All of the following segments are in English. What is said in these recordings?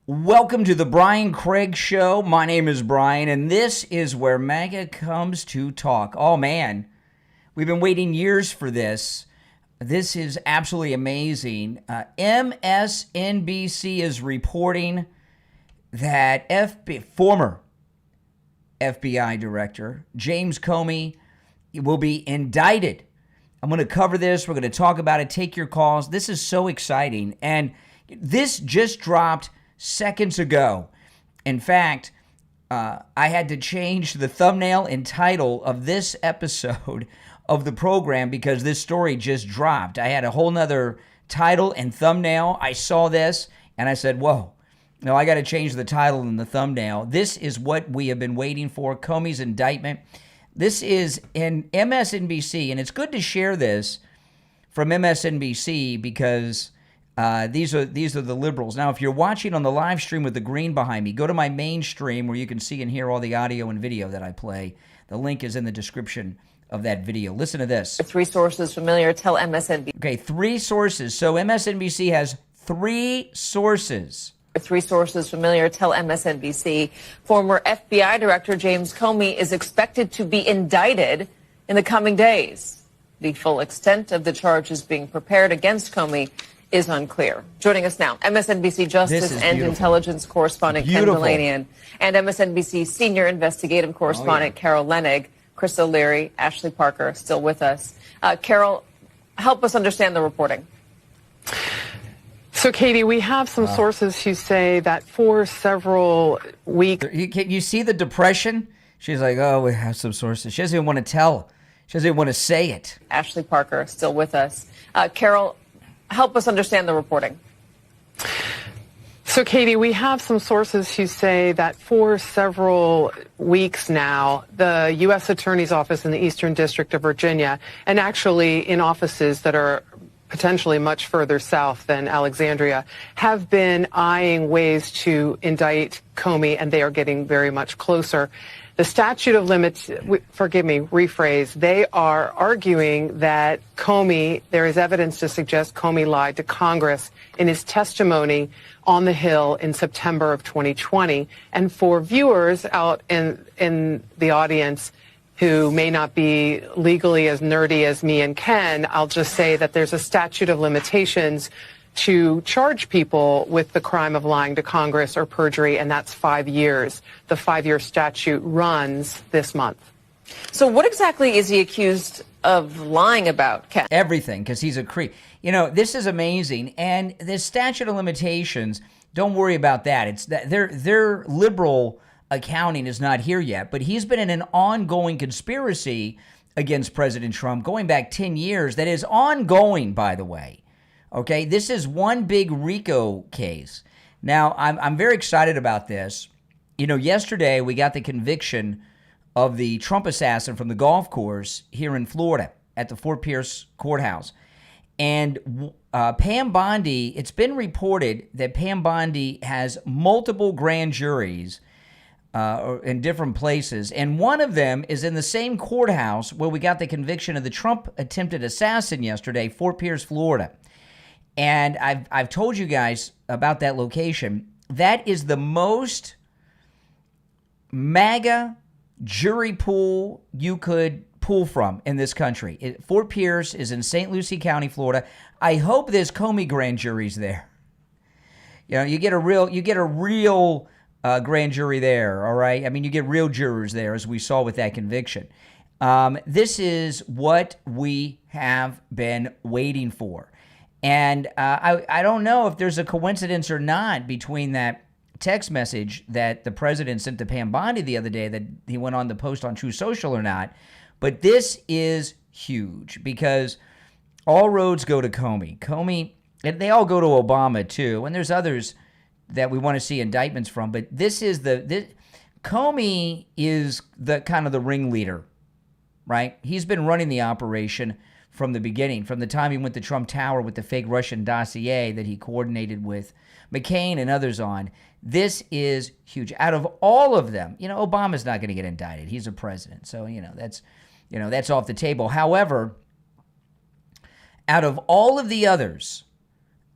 Welcome to the Brian Craig Show. My name is Brian, and this is where MAGA comes to talk. Oh, man, we've been waiting years for this. This is absolutely amazing. MSNBC is reporting that former FBI Director James Comey will be indicted. I'm going to cover this. We're going to talk about it. Take your calls. This is so exciting. And this just dropped seconds ago. In fact, I had to change the thumbnail and title of this episode of the program because this story just dropped. I had a whole nother title and thumbnail. I saw this and I said, whoa, no, I got to change the title and the thumbnail. This is what we have been waiting for, Comey's indictment. This is in MSNBC, and it's good to share this from MSNBC because these are the liberals. Now, if you're watching on the live stream with the green behind me, go to my main stream where you can see and hear all the audio and video that I play. The link is in the description of that video. Listen to this. Three sources familiar tell MSNBC. Okay, three sources. So MSNBC has three sources. Three sources familiar tell MSNBC former FBI Director James Comey is expected to be indicted in the coming days. The full extent of the charges being prepared against Comey is unclear. Joining us now, MSNBC Justice and Intelligence correspondent Ken Melanian and MSNBC Senior Investigative Correspondent Carol Leonnig, Chris O'Leary, Ashley Parker still with us. Carol, help us understand the reporting. So, Katie, we have some sources who say that for several weeks... You see the depression? She's like, oh, we have some sources. She doesn't even want to tell. She doesn't even want to say it. Ashley Parker still with us. Carol, help us understand the reporting. So, Katie, we have some sources who say that for several weeks now, the U.S. Attorney's Office in the Eastern District of Virginia, and actually in offices that are potentially much further south than Alexandria, have been eyeing ways to indict Comey, and they are getting very much closer. The statute of limits, rephrase, they are arguing that Comey, there is evidence to suggest Comey lied to Congress in his testimony on the Hill in September of 2020. And for viewers out in the audience who may not be legally as nerdy as me and Ken, I'll just say that there's a statute of limitations to charge people with the crime of lying to Congress or perjury, and that's 5 years. The 5-year statute runs this month. So what exactly is he accused of lying about, Ken? Everything, because he's a creep. You know, this is amazing. And the statute of limitations, don't worry about that. It's that their liberal accounting is not here yet, but he's been in an ongoing conspiracy against President Trump going back 10 years that is ongoing, by the way. Okay, this is one big RICO case. Now, I'm very excited about this. You know, yesterday we got the conviction of the Trump assassin from the golf course here in Florida at the Fort Pierce courthouse. And Pam Bondi, it's been reported that Pam Bondi has multiple grand juries in different places. And one of them is in the same courthouse where we got the conviction of the Trump attempted assassin yesterday, Fort Pierce, Florida. And I've told you guys about that location. That is the most MAGA jury pool you could pull from in this country. Fort Pierce is in St. Lucie County, Florida. I hope there's Comey grand juries there. You know, you get a real grand jury there, all right? I mean, you get real jurors there, as we saw with that conviction. This is what we have been waiting for. And I don't know if there's a coincidence or not between that text message that the president sent to Pam Bondi the other day that he went on to post on True Social or not. But this is huge because all roads go to Comey. Comey, and they all go to Obama too. And there's others that we want to see indictments from. But this is Comey is the kind of the ringleader, right? He's been running the operation from the beginning, from the time he went to Trump Tower with the fake Russian dossier that he coordinated with McCain and others on. This is huge. Out of all of them, you know, Obama's not going to get indicted. He's a president. So, that's off the table. However, out of all of the others,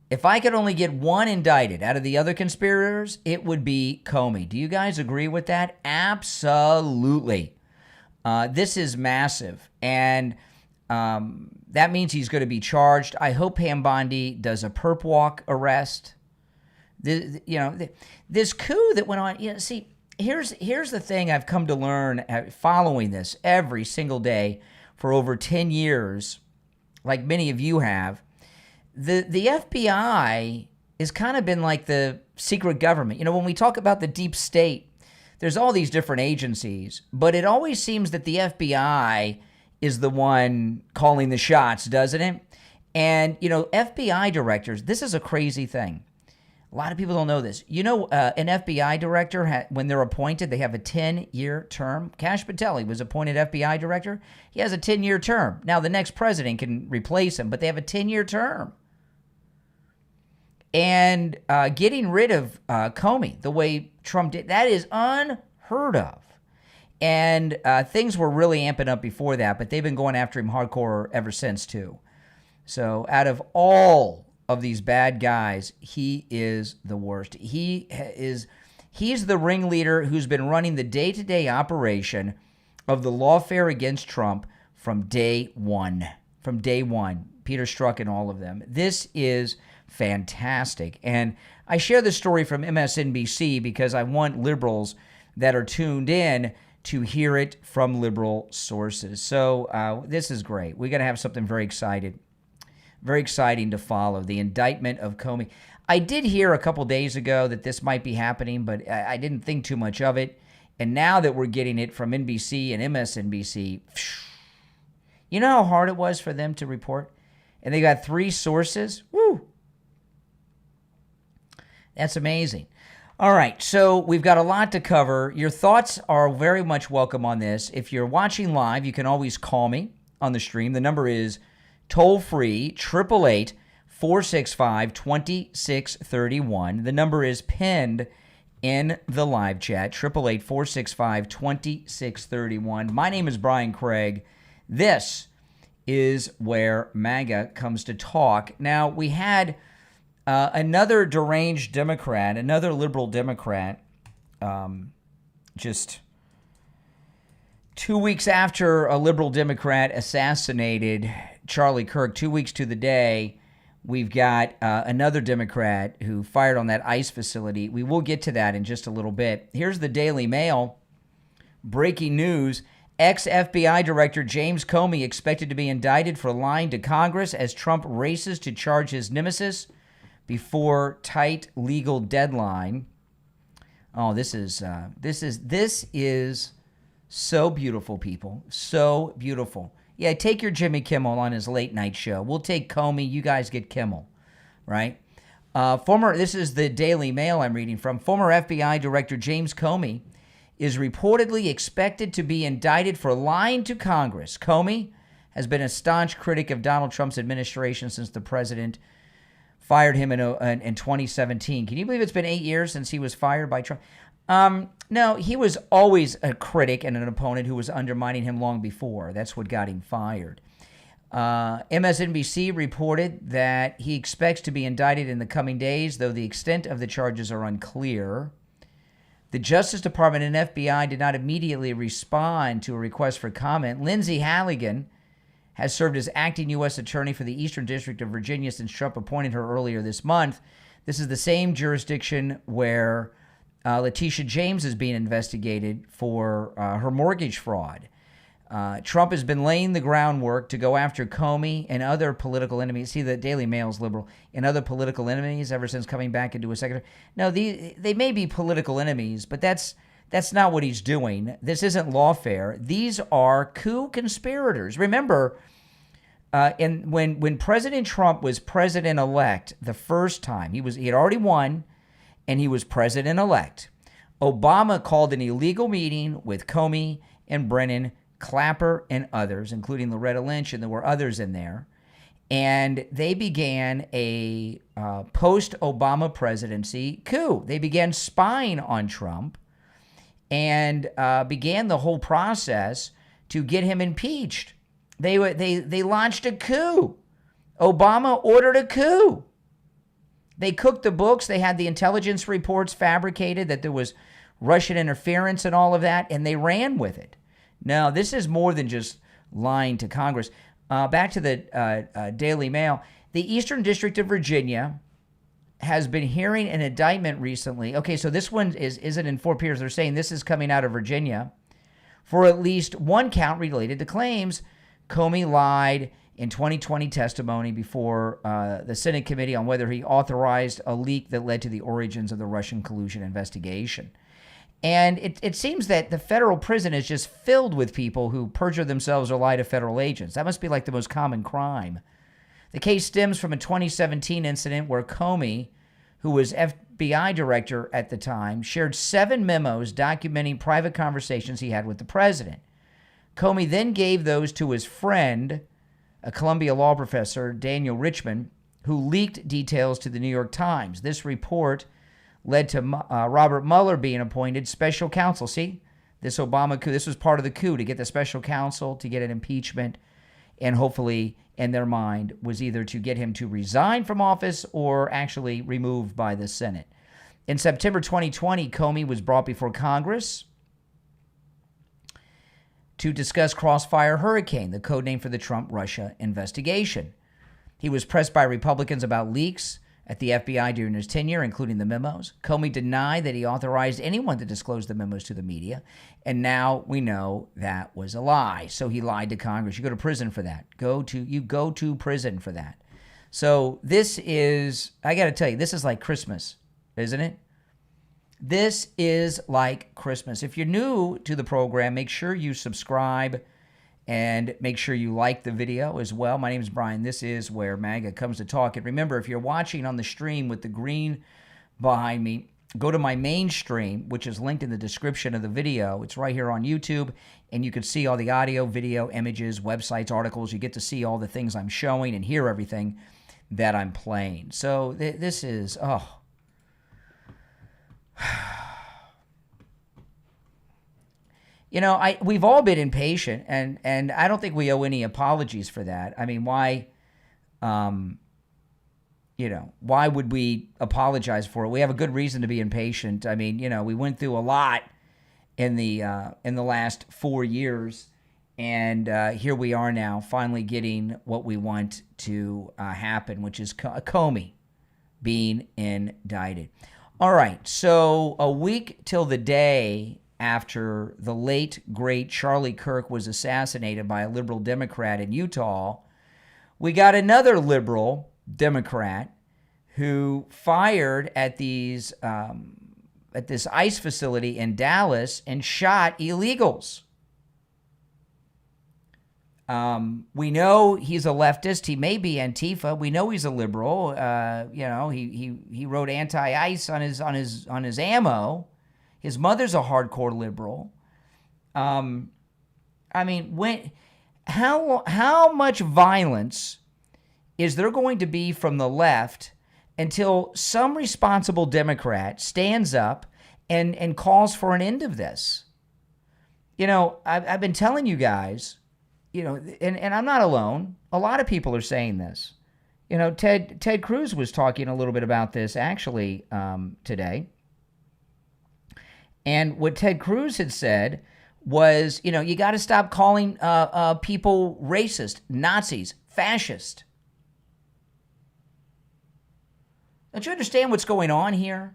If I could only get one indicted out of the other conspirators, it would be Comey. Do you guys agree with that? Absolutely. This is massive. And that means he's going to be charged. I hope Pam Bondi does a perp walk arrest. This coup that went on. See, here's the thing I've come to learn following this every single day for over 10 years, like many of you have. The FBI has kind of been like the secret government. When we talk about the deep state, there's all these different agencies, but it always seems that the FBI is the one calling the shots, doesn't it? And, FBI directors, this is a crazy thing. A lot of people don't know this. An FBI director, when they're appointed, they have a 10-year term. Kash Patel was appointed FBI director. He has a 10-year term. Now, the next president can replace him, but they have a 10-year term. And getting rid of Comey the way Trump did, that is unheard of. And things were really amping up before that, but they've been going after him hardcore ever since, too. So out of all of these bad guys, he is the worst. He's the ringleader who's been running the day-to-day operation of the lawfare against Trump from day one. From day one. Peter Strzok and all of them. This is fantastic. And I share this story from MSNBC because I want liberals that are tuned in to hear it from liberal sources. So this is great. We're going to have something very exciting to follow, the indictment of Comey. I did hear a couple days ago that this might be happening, but I didn't think too much of it. And now that we're getting it from NBC and MSNBC, you know how hard it was for them to report? And they got 3 sources? Woo! That's amazing. All right, so we've got a lot to cover. Your thoughts are very much welcome on this. If you're watching live, you can always call me on the stream. The number is toll-free, 888-465-2631. The number is pinned in the live chat, 888-465-2631. My name is Brian Craig. This is where MAGA comes to talk. Now, we had another deranged Democrat, another liberal Democrat, just 2 weeks after a liberal Democrat assassinated Charlie Kirk, 2 weeks to the day, we've got another Democrat who fired on that ICE facility. We will get to that in just a little bit. Here's the Daily Mail. Breaking news. Ex-FBI Director James Comey expected to be indicted for lying to Congress as Trump races to charge his nemesis before tight legal deadline. Oh, this is so beautiful, people. So beautiful. Yeah, take your Jimmy Kimmel on his late night show. We'll take Comey. You guys get Kimmel, right? This is the Daily Mail I'm reading from. Former FBI Director James Comey is reportedly expected to be indicted for lying to Congress. Comey has been a staunch critic of Donald Trump's administration since the president fired him in 2017. Can you believe it's been 8 years since he was fired by Trump? No, he was always a critic and an opponent who was undermining him long before. That's what got him fired. MSNBC reported that he expects to be indicted in the coming days, though the extent of the charges are unclear. The Justice Department and FBI did not immediately respond to a request for comment. Lindsay Halligan has served as acting U.S. Attorney for the Eastern District of Virginia since Trump appointed her earlier this month. This is the same jurisdiction where Letitia James is being investigated for her mortgage fraud. Trump has been laying the groundwork to go after Comey and other political enemies. See, the Daily Mail's liberal. And other political enemies ever since coming back into a secretary. No, they may be political enemies, but that's not what he's doing. This isn't lawfare. These are coup conspirators. Remember, when President Trump was president-elect the first time, he had already won, and he was president-elect. Obama called an illegal meeting with Comey and Brennan, Clapper, and others, including Loretta Lynch, and there were others in there. And they began a post-Obama presidency coup. They began spying on Trump and began the whole process to get him impeached. They launched a coup. Obama ordered a coup. They cooked the books. They had the intelligence reports fabricated that there was Russian interference and all of that, and they ran with it. Now, this is more than just lying to Congress. Back to the Daily Mail. The Eastern District of Virginia has been hearing an indictment recently. Okay, so this one isn't in 4 Peers. They're saying this is coming out of Virginia for at least one count related to claims Comey lied in 2020 testimony before the Senate Committee on whether he authorized a leak that led to the origins of the Russian collusion investigation. And it seems that the federal prison is just filled with people who perjure themselves or lie to federal agents. That must be like the most common crime. The case stems from a 2017 incident where Comey, who was FBI director at the time, shared 7 memos documenting private conversations he had with the president. Comey then gave those to his friend, a Columbia law professor, Daniel Richman, who leaked details to the New York Times. This report led to Robert Mueller being appointed special counsel. See, this Obama coup, this was part of the coup to get the special counsel, to get an impeachment, and hopefully, in their mind, was either to get him to resign from office or actually removed by the Senate. In September 2020, Comey was brought before Congress to discuss Crossfire Hurricane, the code name for the Trump-Russia investigation. He was pressed by Republicans about leaks at the FBI during his tenure, including the memos. Comey denied that he authorized anyone to disclose the memos to the media, and now we know that was a lie. So he lied to Congress. You go to prison for that. You go to prison for that. So this is, I got to tell you, this is like Christmas, isn't it? This is like Christmas. If you're new to the program, make sure you subscribe and make sure you like the video as well. My name is Brian. This is where MAGA comes to talk. And remember, if you're watching on the stream with the green behind me, go to my main stream, which is linked in the description of the video. It's right here on YouTube, and you can see all the audio, video, images, websites, articles. You get to see all the things I'm showing and hear everything that I'm playing. So this is, You know, we've all been impatient, and I don't think we owe any apologies for that. I mean, why would we apologize for it? We have a good reason to be impatient. I mean, we went through a lot in the last 4 years, and here we are now, finally getting what we want to happen, which is Comey being indicted. All right, so a week till the day after the late, great Charlie Kirk was assassinated by a liberal Democrat in Utah, we got another liberal Democrat who fired at this ICE facility in Dallas and shot illegals. We know he's a leftist. He may be Antifa. We know he's a liberal. He wrote anti-ICE on his ammo. His mother's a hardcore liberal. I mean, how much violence is there going to be from the left until some responsible Democrat stands up and calls for an end of this? I've been telling you guys, and I'm not alone. A lot of people are saying this. Ted Cruz was talking a little bit about this actually today. And what Ted Cruz had said was, you got to stop calling people racist, Nazis, fascist. Don't you understand what's going on here?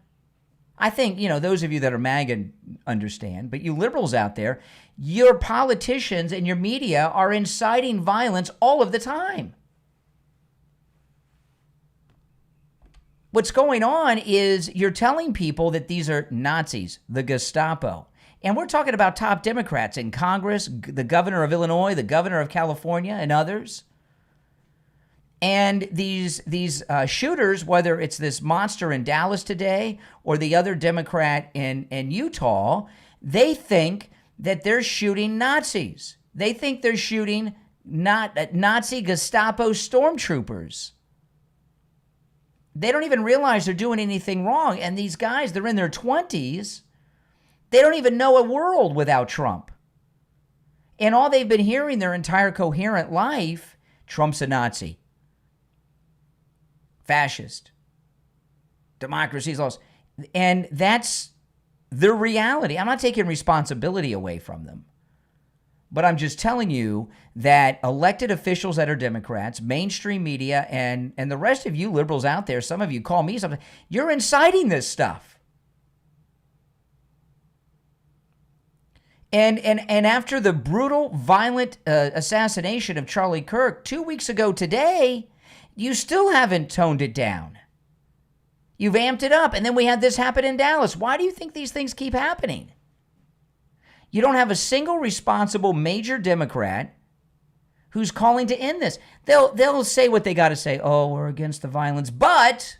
I think, those of you that are MAGA understand, but you liberals out there, your politicians and your media are inciting violence all of the time. What's going on is you're telling people that these are Nazis, the Gestapo. And we're talking about top Democrats in Congress, the governor of Illinois, the governor of California, and others. And these shooters, whether it's this monster in Dallas today or the other Democrat in Utah, they think that they're shooting Nazis. They think they're shooting Nazi Gestapo stormtroopers. They don't even realize they're doing anything wrong. And these guys, they're in their 20s. They don't even know a world without Trump. And all they've been hearing their entire coherent life, Trump's a Nazi, fascist. Democracy's lost. And that's the reality. I'm not taking responsibility away from them. But I'm just telling you that elected officials that are Democrats, mainstream media, and the rest of you liberals out there, some of you call me something, you're inciting this stuff. And after the brutal, violent assassination of Charlie Kirk 2 weeks ago today, you still haven't toned it down. You've amped it up. And then we had this happen in Dallas. Why do you think these things keep happening? You don't have a single responsible major Democrat who's calling to end this. They'll say what they got to say. Oh, we're against the violence, but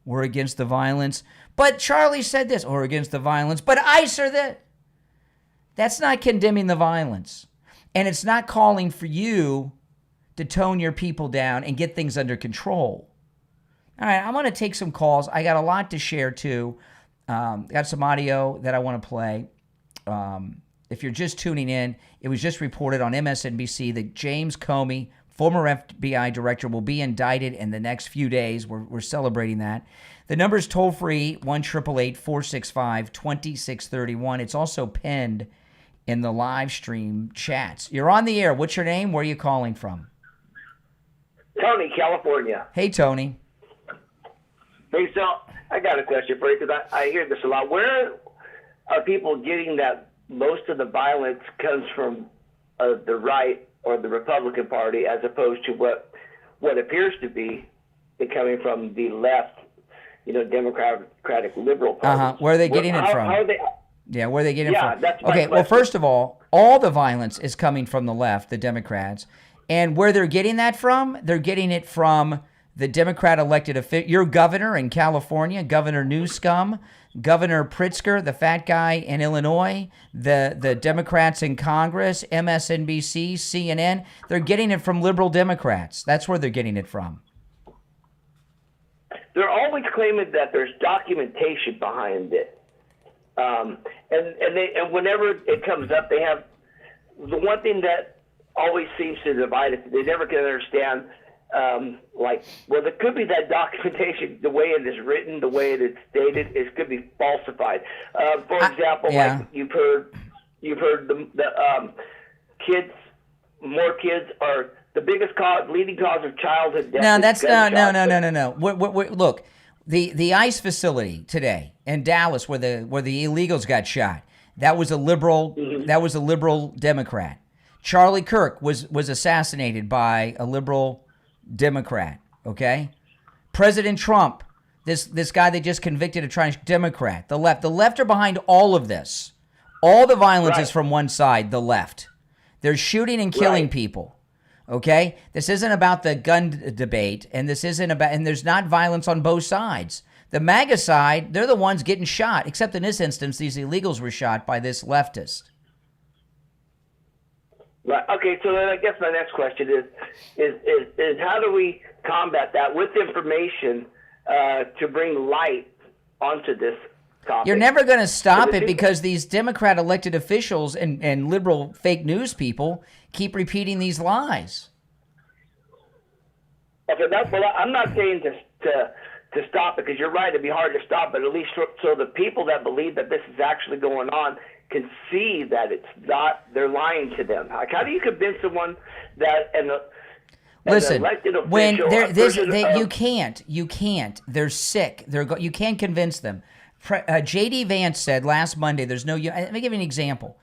we're against the violence. But Charlie said this. Oh, we're against the violence, but ICE are that. That's not condemning the violence. And it's not calling for you to tone your people down and get things under control. All right, I'm going to take some calls. I got a lot to share, too. Got some audio that I want to play. If you're just tuning in, it was just reported on MSNBC that James Comey, former FBI director, will be indicted in the next few days. We're celebrating that. The number is toll-free, 1-888-465-2631. It's also pinned in the live stream chats. You're on the air. What's your name? Where are you calling from? Tony, California. Hey, Tony. Hey, so I got a question for you because I hear this a lot. Where are people getting that most of the violence comes from the right or the Republican Party as opposed to what appears to be coming from the left, Democratic liberal party? Where are they getting it from? How are they? Yeah, where are they getting it from? That's my okay, question. well, first of all the violence is coming from the left, the Democrats. And where they're getting that from, they're getting it from the Democrat elected official, your governor in California, Governor Newsom, Governor Pritzker, the fat guy in Illinois, the Democrats in Congress, MSNBC, CNN. They're getting it from liberal Democrats. That's where they're getting it from. They're always claiming that there's documentation behind it. And whenever it comes up, they have the one thing that always seems to divide us. They never can understand, there could be that documentation, the way it is written, the way it is stated, it could be falsified. For example, like you've heard the kids, more kids are the biggest leading cause of childhood death. No, that's no. Look, the ICE facility today in Dallas, where the illegals got shot, that was a liberal. Mm-hmm. That was a liberal Democrat. Charlie Kirk was assassinated by a liberal Democrat. Okay, President Trump, this guy they just convicted of trying, Democrat. The left are behind all of this. All the violence is from one side, the left. They're shooting and killing people. Okay, this isn't about the gun debate, and there's not violence on both sides. The MAGA side, they're the ones getting shot, except in this instance, these illegals were shot by this leftist. Right. Okay. So then, I guess my next question is how do we combat that with information to bring light onto this topic? You're never going to stop it because these Democrat elected officials and liberal fake news people keep repeating these lies. Okay. I'm not saying to stop it because you're right. It'd be hard to stop, but at least so the people that believe that this is actually going on can see that it's not, they're lying to them. Like, how do you convince someone that Listen, elected official, when you can't. They're sick. You can't convince them. J.D. Vance said last Monday, let me give you an example.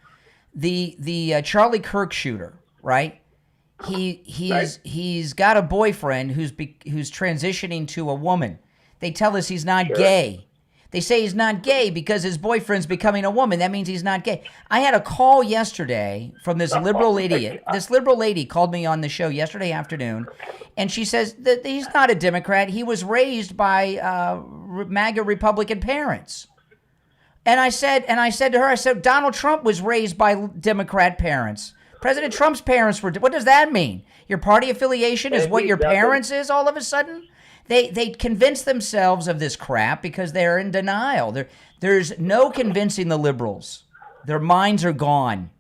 The Charlie Kirk shooter, right? He's got a boyfriend who's transitioning to a woman. They tell us he's not gay. They say he's not gay because his boyfriend's becoming a woman. That means he's not gay. I had a call yesterday from this liberal idiot. This liberal lady called me on the show yesterday afternoon, and she says that he's not a Democrat. He was raised by MAGA Republican parents. And I said to her, Donald Trump was raised by Democrat parents. President Trump's parents were. What does that mean? Your party affiliation is what your parents is all of a sudden? They convince themselves of this crap because they're in denial. There's no convincing the liberals. Their minds are gone.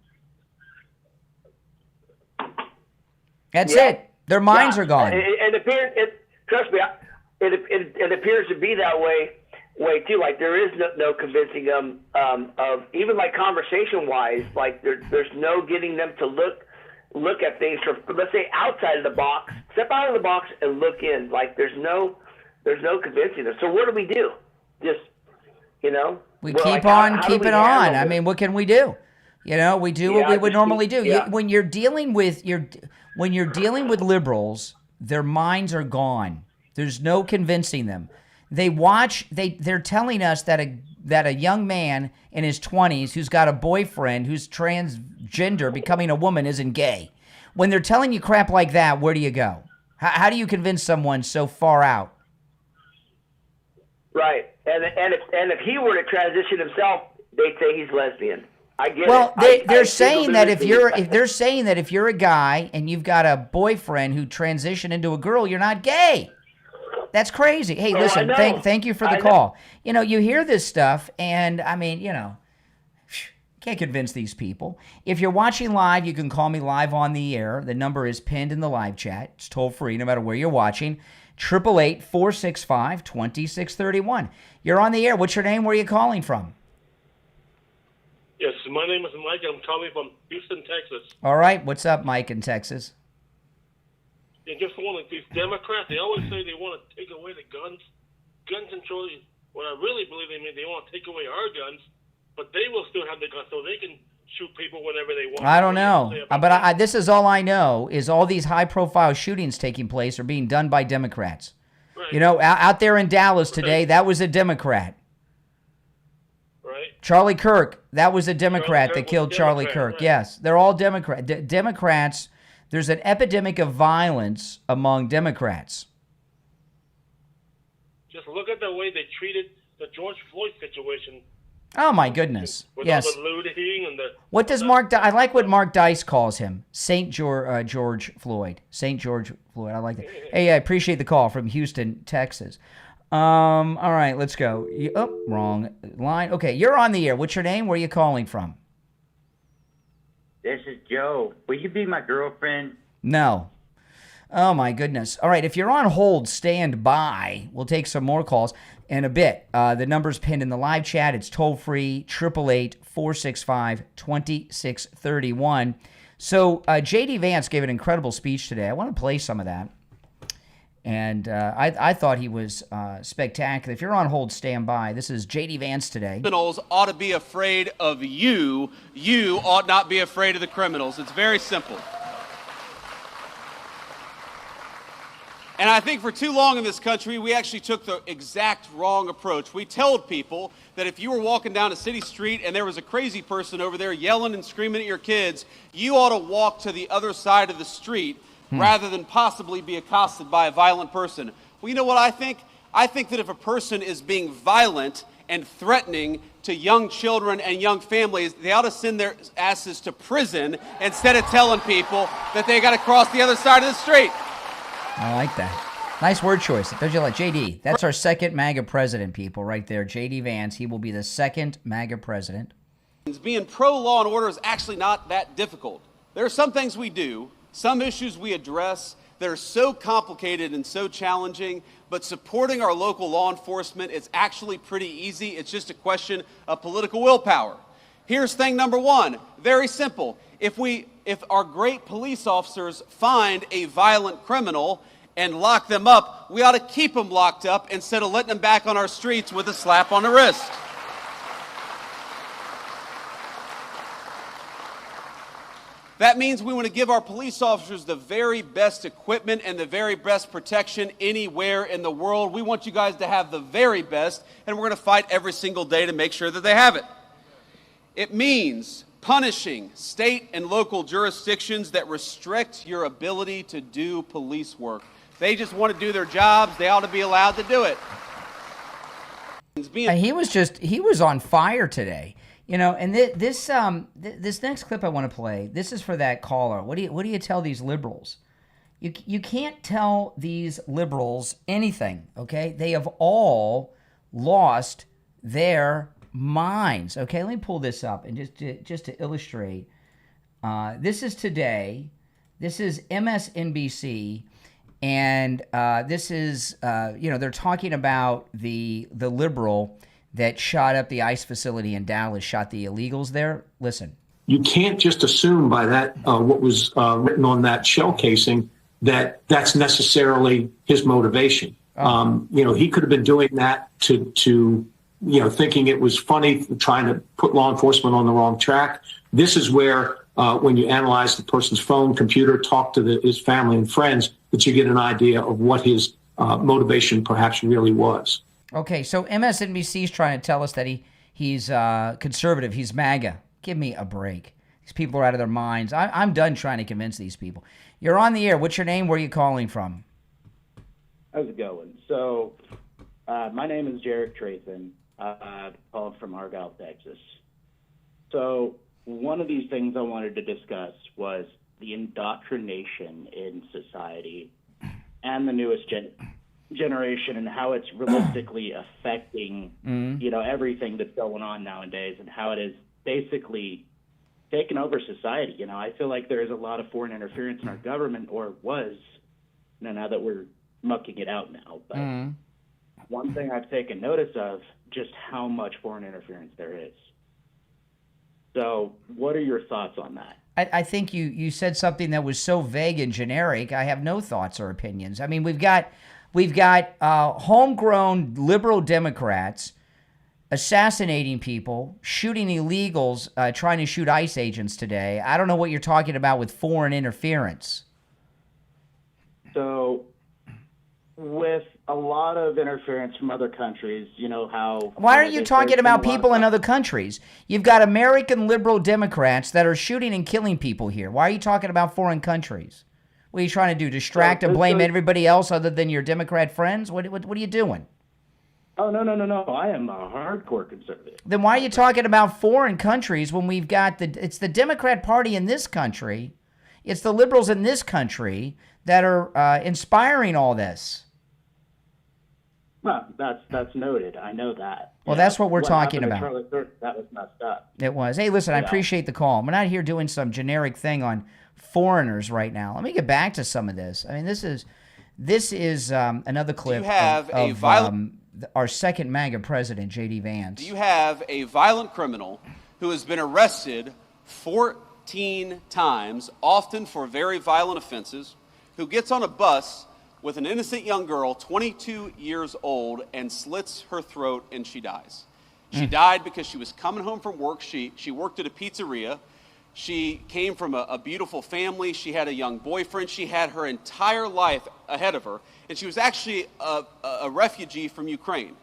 That's it. Their minds are gone. It appears. Trust me, it appears to be that way too. Like there is no convincing them of even like conversation wise. Like there's no getting them to look at things from, let's say, outside of the box. Step out of the box and look in. Like there's no convincing them. So what do we do? Just we well, keep like, on how do keeping we on. handle I this? mean, what can we do? We do what we would normally do. Yeah. When you're dealing with liberals, their minds are gone. There's no convincing them. They're telling us that a young man in his 20s who's got a boyfriend who's transgender becoming a woman isn't gay. When they're telling you crap like that, where do you go? How do you convince someone so far out? Right, and if he were to transition himself, they'd say he's lesbian. I get well, it. they're saying that if you're a guy and you've got a boyfriend who transitioned into a girl, you're not gay. That's crazy. Hey, listen, thank you for the call. You hear this stuff, and I mean, can't convince these people. If you're watching live, you can call me live on the air. The number is pinned in the live chat. It's toll free, no matter where you're watching. 888-465-2631. You're on the air. What's your name? Where are you calling from? Yes, my name is Mike. I'm calling from Houston, Texas. All right. What's up, Mike in Texas? And just one of these Democrats, they always say they want to take away the gun control. What I really believe they mean, they want to take away our guns, but they will still have the guns so they can shoot people whenever they want. I don't know. But this is all I know is all these high-profile shootings taking place are being done by Democrats. Right. Out there in Dallas today, that was a Democrat. Right. Charlie Kirk, that was a Democrat that killed Charlie Kirk. Right. Yes, they're all Democrat. Democrats, there's an epidemic of violence among Democrats. Just look at the way they treated the George Floyd situation. Oh, my goodness. With Yes. all the looting and the... What does I like what Mark Dice calls him. St. George Floyd. St. George Floyd. I like that. Hey, I appreciate the call from Houston, Texas. All right, let's go. Wrong line. Okay, you're on the air. What's your name? Where are you calling from? This is Joe. Will you be my girlfriend? No. Oh, my goodness. All right, if you're on hold, stand by. We'll take some more calls in a bit. The number's pinned in the live chat. It's toll-free, 888-465-2631. So J.D. Vance gave an incredible speech today. I want to play some of that. And I thought he was spectacular. If you're on hold, stand by. This is J.D. Vance today. Criminals ought to be afraid of you. You ought not be afraid of the criminals. It's very simple. And I think for too long in this country, we actually took the exact wrong approach. We told people that if you were walking down a city street and there was a crazy person over there yelling and screaming at your kids, you ought to walk to the other side of the street rather than possibly be accosted by a violent person. Well, you know what I think? I think that if a person is being violent and threatening to young children and young families, they ought to send their asses to prison instead of telling people that they got to cross the other side of the street. I like that. Nice word choice. Don't you like JD? That's our second MAGA president, people, right there. JD Vance. He will be the second MAGA president. Being pro-law and order is actually not that difficult. There are some things we do, some issues we address that are so complicated and so challenging, but supporting our local law enforcement is actually pretty easy. It's just a question of political willpower. Here's thing number one, very simple. If our great police officers find a violent criminal and lock them up, we ought to keep them locked up instead of letting them back on our streets with a slap on the wrist. That means we want to give our police officers the very best equipment and the very best protection anywhere in the world. We want you guys to have the very best, and we're going to fight every single day to make sure that they have it. It means punishing state and local jurisdictions that restrict your ability to do police work. They just want to do their jobs. They ought to be allowed to do it. He was on fire today. You know, and this next clip I want to play, this is for that caller. What do you tell these liberals? You can't tell these liberals anything, okay? They have all lost their minds. Okay, let me pull this up and just to illustrate. This is today. This is MSNBC, And this is, they're talking about the liberal that shot up the ICE facility in Dallas, shot the illegals there. Listen. You can't just assume by that what was written on that shell casing that that's necessarily his motivation. He could have been doing that to thinking it was funny, trying to put law enforcement on the wrong track. This is where, when you analyze the person's phone, computer, talk to his family and friends, that you get an idea of what his motivation perhaps really was. Okay, so MSNBC is trying to tell us that he's conservative, he's MAGA. Give me a break. These people are out of their minds. I'm done trying to convince these people. You're on the air. What's your name? Where are you calling from? How's it going? So, my name is Jarek Trayson. I'm calling from Argyle, Texas. So, one of these things I wanted to discuss was the indoctrination in society and the newest generation and how it's realistically affecting, everything that's going on nowadays and how it is basically taken over society. I feel like there is a lot of foreign interference in our government, or was, now that we're mucking it out now. But one thing I've taken notice of, just how much foreign interference there is. So what are your thoughts on that? I think you said something that was so vague and generic. I have no thoughts or opinions. I mean, we've got homegrown liberal Democrats assassinating people, shooting illegals, trying to shoot ICE agents today. I don't know what you're talking about with foreign interference. So with a lot of interference from other countries, how... Why are you talking about people in other countries? You've got American liberal Democrats that are shooting and killing people here. Why are you talking about foreign countries? What are you trying to do, distract and blame everybody else other than your Democrat friends? What are you doing? Oh, no. I am a hardcore conservative. Then why are you talking about foreign countries when we've got it's the Democrat Party in this country, it's the liberals in this country that are inspiring all this? Well, that's noted. I know that. Well, that's what we're talking about. Charlie Kirk, that was messed up. It was. Hey, listen, I appreciate the call. We're not here doing some generic thing on foreigners right now. Let me get back to some of this. I mean, this is another clip of our second MAGA president, J.D. Vance. Do you have a violent criminal who has been arrested 14 times, often for very violent offenses, who gets on a bus with an innocent young girl, 22 years old, and slits her throat and she dies? She died because she was coming home from work. She worked at a pizzeria. She came from a beautiful family. She had a young boyfriend. She had her entire life ahead of her. And she was actually a refugee from Ukraine.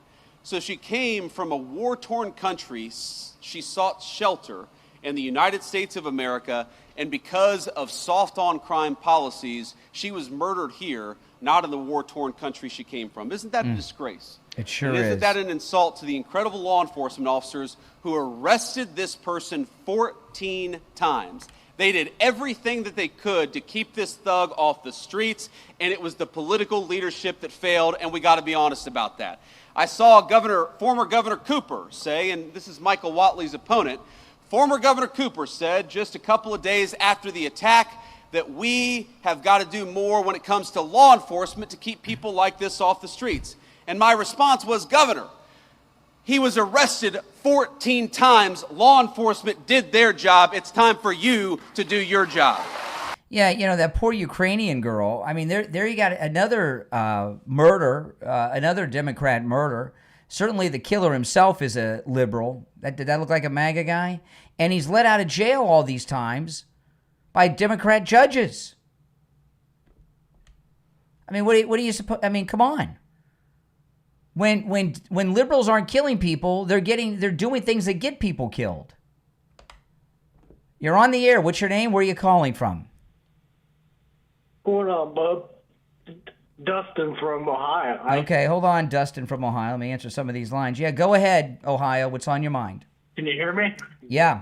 So she came from a war-torn country. She sought shelter in the United States of America. And because of soft-on-crime policies, she was murdered here, not in the war-torn country she came from. Isn't that a disgrace? It sure and is. Isn't that an insult to the incredible law enforcement officers who arrested this person 14 times? They did everything that they could to keep this thug off the streets, and it was the political leadership that failed, and we got to be honest about that. I saw former Governor Cooper say, and this is Michael Whatley's opponent, former Governor Cooper said just a couple of days after the attack that we have got to do more when it comes to law enforcement to keep people like this off the streets. And my response was, Governor, he was arrested 14 times. Law enforcement did their job. It's time for you to do your job. Yeah, that poor Ukrainian girl. I mean, there you got another murder, another Democrat murder. Certainly the killer himself is a liberal. Did that look like a MAGA guy? And he's let out of jail all these times by Democrat judges. I mean, what do you suppose? I mean, come on. When liberals aren't killing people, they're doing things that get people killed. You're on the air. What's your name? Where are you calling from? Going on, bub? Dustin from Ohio. Okay, hold on, Dustin from Ohio. Let me answer some of these lines. Yeah, go ahead, Ohio. What's on your mind? Can you hear me? Yeah.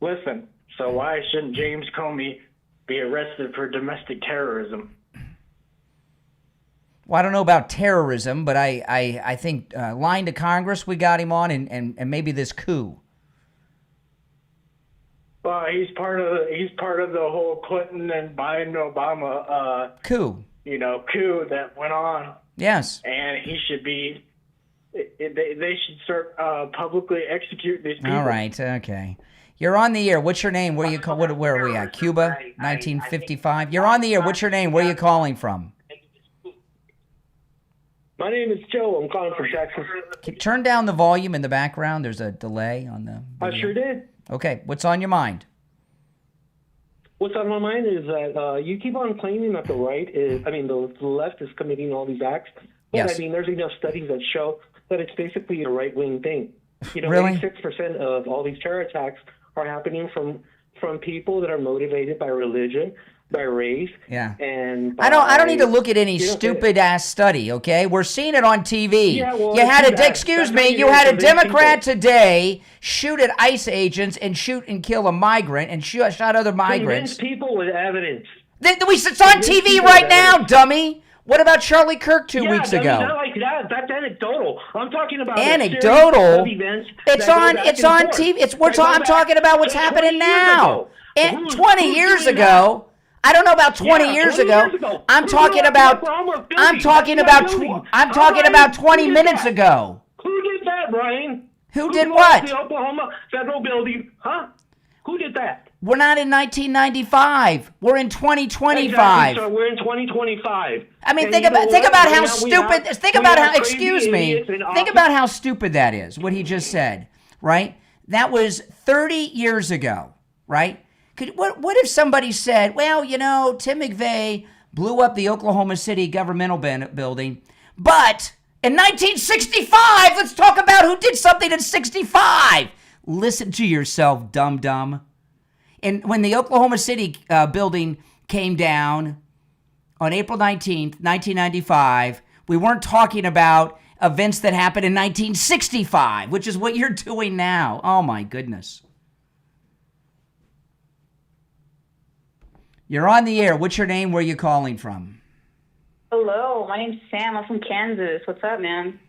Listen, so why shouldn't James Comey be arrested for domestic terrorism? Well, I don't know about terrorism, but I think lying to Congress we got him on, and maybe this coup. Well, he's part of the whole Clinton and Biden Obama coup. Coup that went on. Yes. And he should be. They should start publicly execute these people. All right. Okay. You're on the air. What's your name? Where you call? Where are we at? Cuba, 1955. You're on the air. What's your name? Where are you calling from? My name is Joe. I'm calling from Texas. Turn down the volume in the background. There's a delay on the video. I sure did. Okay. What's on your mind? What's on my mind is that you keep on claiming that the left is committing all these acts. But Yes. there's enough studies that show that it's basically a right-wing thing. Really? 86% of all these terror attacks are happening from people that are motivated by religion, by race. Yeah. And I don't need to look at any stupid ass study, okay? We're seeing it on TV. Yeah, well, you had that's you had a Democrat today shoot at ICE agents and shoot and kill a migrant and shot other migrants. Convince people with evidence. It's on TV right now, dummy. What about Charlie Kirk 2 weeks ago? Not like that. That's anecdotal. I'm talking about Anecdotal. It's on TV. I'm talking about what's 20 happening years now. ago. 20 years ago. I don't know about 20 years ago. I'm talking about 20 minutes ago. Who did that, Brian? Who did what? The Oklahoma federal building, huh? Who did that? We're not in 1995. We're in 2025. Exactly, so we're in 2025. I mean, And think you know about what? how We stupid. have- Think we about have how. crazy Excuse me. idiots in Think office. about how stupid that is. What he just said, right? That was 30 years ago, right? What if somebody said, well, Tim McVeigh blew up the Oklahoma City governmental building, but in 1965, let's talk about who did something in 65. Listen to yourself, dum-dum. And when the Oklahoma City building came down on April 19th, 1995, we weren't talking about events that happened in 1965, which is what you're doing now. Oh, my goodness. You're on the air. What's your name? Where are you calling from? Hello, my name's Sam. I'm from Kansas. What's up, man?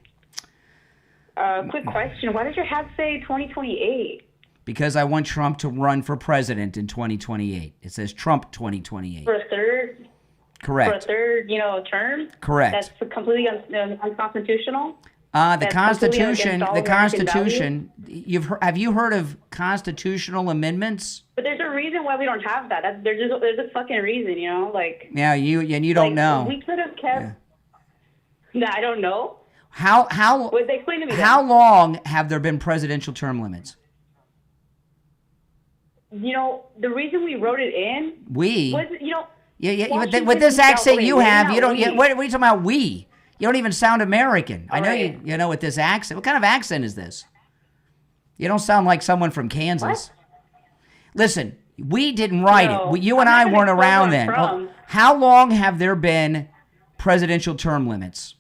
Quick question. Why does your hat say 2028? Because I want Trump to run for president in 2028. It says Trump 2028. For a third? Correct. For a third, term? Correct. That's completely unconstitutional? The Constitution. Have you heard of constitutional amendments? But there's a reason why we don't have that. There's a fucking reason, Yeah, you don't know. We could have kept. Yeah. No, I don't know. How? Would they explain to me? How long have there been presidential term limits? The reason we wrote it in was, Yeah. With this accent you have, you don't. What are you talking about? We. You don't even sound American. I know you know with this accent. What kind of accent is this? You don't sound like someone from Kansas. What? Listen, we didn't write it. You and I weren't around then. How long have there been presidential term limits?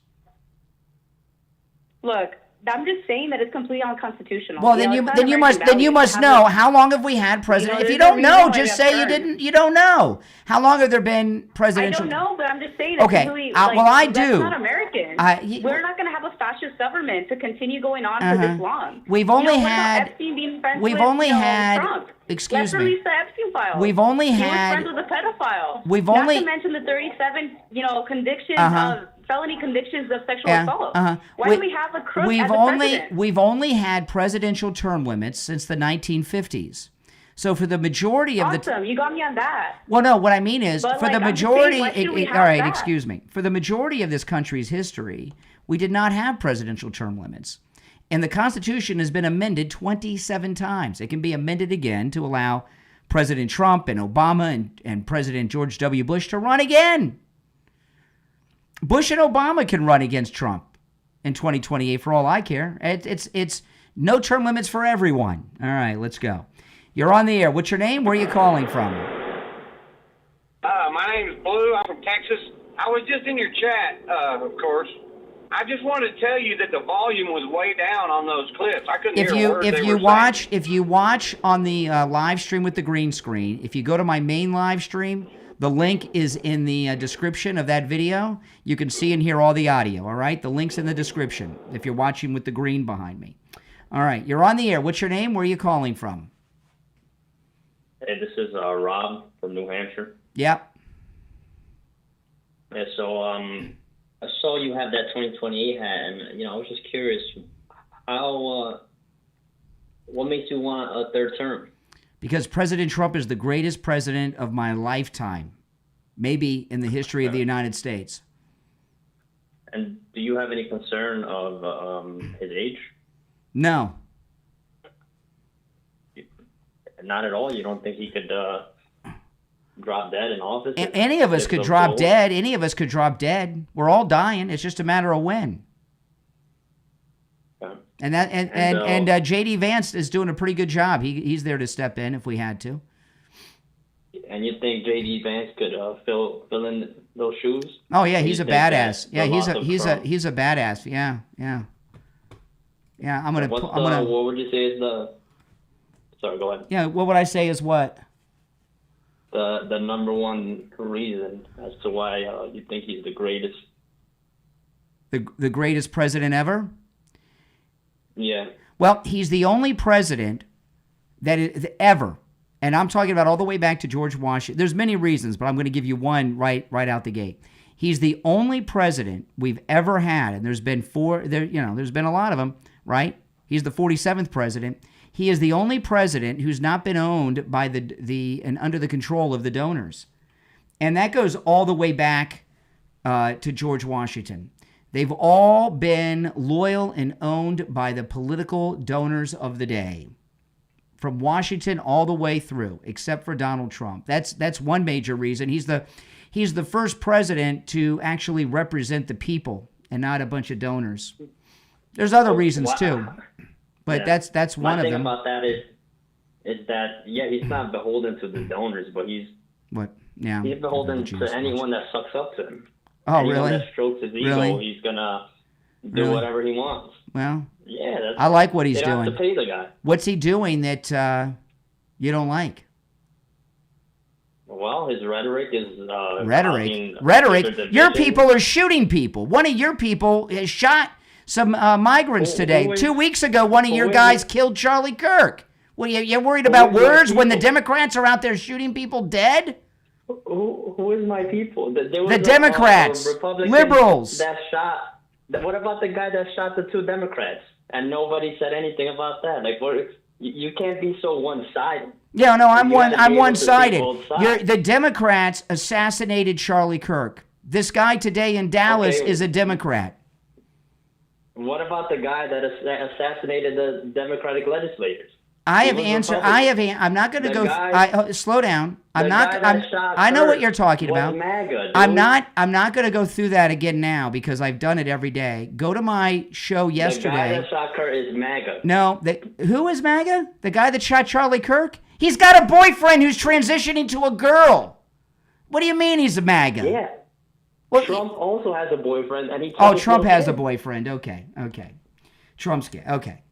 Look, I'm just saying that it's completely unconstitutional. Well, then you must know how long have we had president. If you don't know, just say you don't know. How long have there been presidential? I don't know, but I'm just saying. Okay. I do. That's not American. We're not going to have a fascist government to continue going on for this long. We've only had. Epstein being friends we've with, only had. Trump. Excuse Let's me. release the Epstein files. We've only he had. was friends with a pedophile. We've not only. to mention the 37, convictions of felony convictions of sexual assault. Why do we have a crook as a president? We've only had presidential term limits since the 1950s. So for the majority of Awesome. You got me on that. Well, no, what I mean is But, for the I'm just majority. saying, why should we have all right, that? excuse me. For the majority of this country's history, we did not have presidential term limits. And the Constitution has been amended 27 times. It can be amended again to allow President Trump and Obama and President George W. Bush to run again. Bush and Obama can run against Trump in 2028 for all I care. It's no term limits for everyone. All right, let's go. You're on the air. What's your name? Where are you calling from? My name is Blue. I'm from Texas. I was just in your chat, of course. I just wanted to tell you that the volume was way down on those clips. I couldn't hear a word they were saying. If you watch on the live stream with the green screen, if you go to my main live stream, the link is in the description of that video. You can see and hear all the audio, all right? The link's in the description if you're watching with the green behind me. All right, you're on the air. What's your name? Where are you calling from? Hey, this is Rob from New Hampshire. Yep. Yeah, so I saw you have that 2028 hat, and I was just curious, how what makes you want a third term? Because President Trump is the greatest president of my lifetime, maybe in the history of the United States. And do you have any concern of his age? No. Not at all? You don't think he could drop dead in office? Any of us could drop dead. Any of us could drop dead. We're all dying. It's just a matter of when. Yeah. And JD Vance is doing a pretty good job. He's there to step in if we had to. And you think JD Vance could fill in those shoes? Oh yeah, he's a badass. Yeah, he's a badass. Yeah. I'm gonna. What would you say is the? Sorry, go ahead. Yeah, what would I say is what? The number one reason as to why you think he's the greatest. The greatest president ever? Yeah. Well, he's the only president that is ever, and I'm talking about all the way back to George Washington. There's many reasons, but I'm going to give you one right out the gate. He's the only president we've ever had, and there's been there's been a lot of them, right? He's the 47th president. He is the only president who's not been owned by and under the control of the donors. And that goes all the way back to George Washington. They've all been loyal and owned by the political donors of the day, from Washington all the way through, except for Donald Trump. That's one major reason. He's the first president to actually represent the people and not a bunch of donors. There's other reasons too. But yeah. that's one of them. My thing about that is that he's not beholden to the donors, but he's beholden to anyone that sucks up to him. Oh, anyone really? That strokes his ego, he's gonna do whatever he wants. Well, yeah, I like what he's they doing. Have to pay the guy. What's he doing that you don't like? Well, his rhetoric is rhetoric. Your people are shooting people. One of your people has shot some migrants today. 2 weeks ago, one of your guys killed Charlie Kirk. Well, you're worried about words when the Democrats are out there shooting people dead? Who is my people? The Democrats, liberals. That shot. What about the guy that shot the two Democrats? And nobody said anything about that. Like, you can't be so one-sided. Yeah, no, I'm one-sided. The Democrats assassinated Charlie Kirk. This guy today in Dallas is a Democrat. What about the guy that assassinated the Democratic legislators? I'm not going to go. Slow down. I know what you're talking about. MAGA, I'm not going to go through that again now because I've done it every day. Go to my show yesterday. The guy that shot Kirk is MAGA. No, who is MAGA? The guy that shot Charlie Kirk? He's got a boyfriend who's transitioning to a girl. What do you mean he's a MAGA? Yeah. Well, Trump also has a boyfriend, and he. Trump has a boyfriend. Okay. Trump's gay. Okay,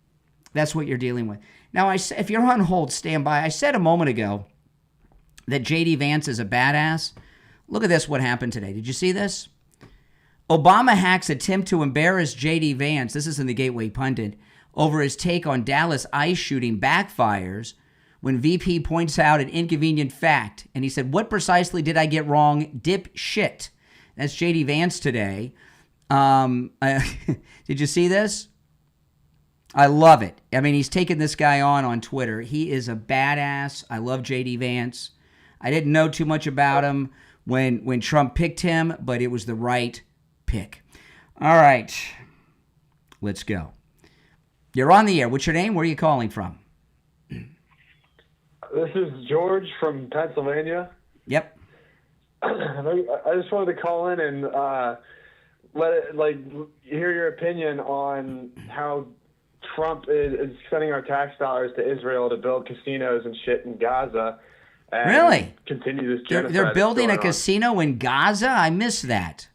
that's what you're dealing with. Now, if you're on hold, stand by. I said a moment ago that JD Vance is a badass. Look at this, what happened today. Did you see this? Obama hacks attempt to embarrass JD Vance, this is in the Gateway Pundit, over his take on Dallas ICE shooting backfires when VP points out an inconvenient fact. And he said, what precisely did I get wrong? Dip shit. That's JD Vance today. Did you see this? I love it. I mean, he's taken this guy on Twitter. He is a badass. I love JD Vance. I didn't know too much about him when Trump picked him, but it was the right pick. All right. Let's go. You're on the air. What's your name? Where are you calling from? This is George from Pennsylvania. Yep. I just wanted to call in and hear your opinion on how Trump is sending our tax dollars to Israel to build casinos and shit in Gaza. And really? Continue this genocide. They're building a casino in Gaza? I missed that.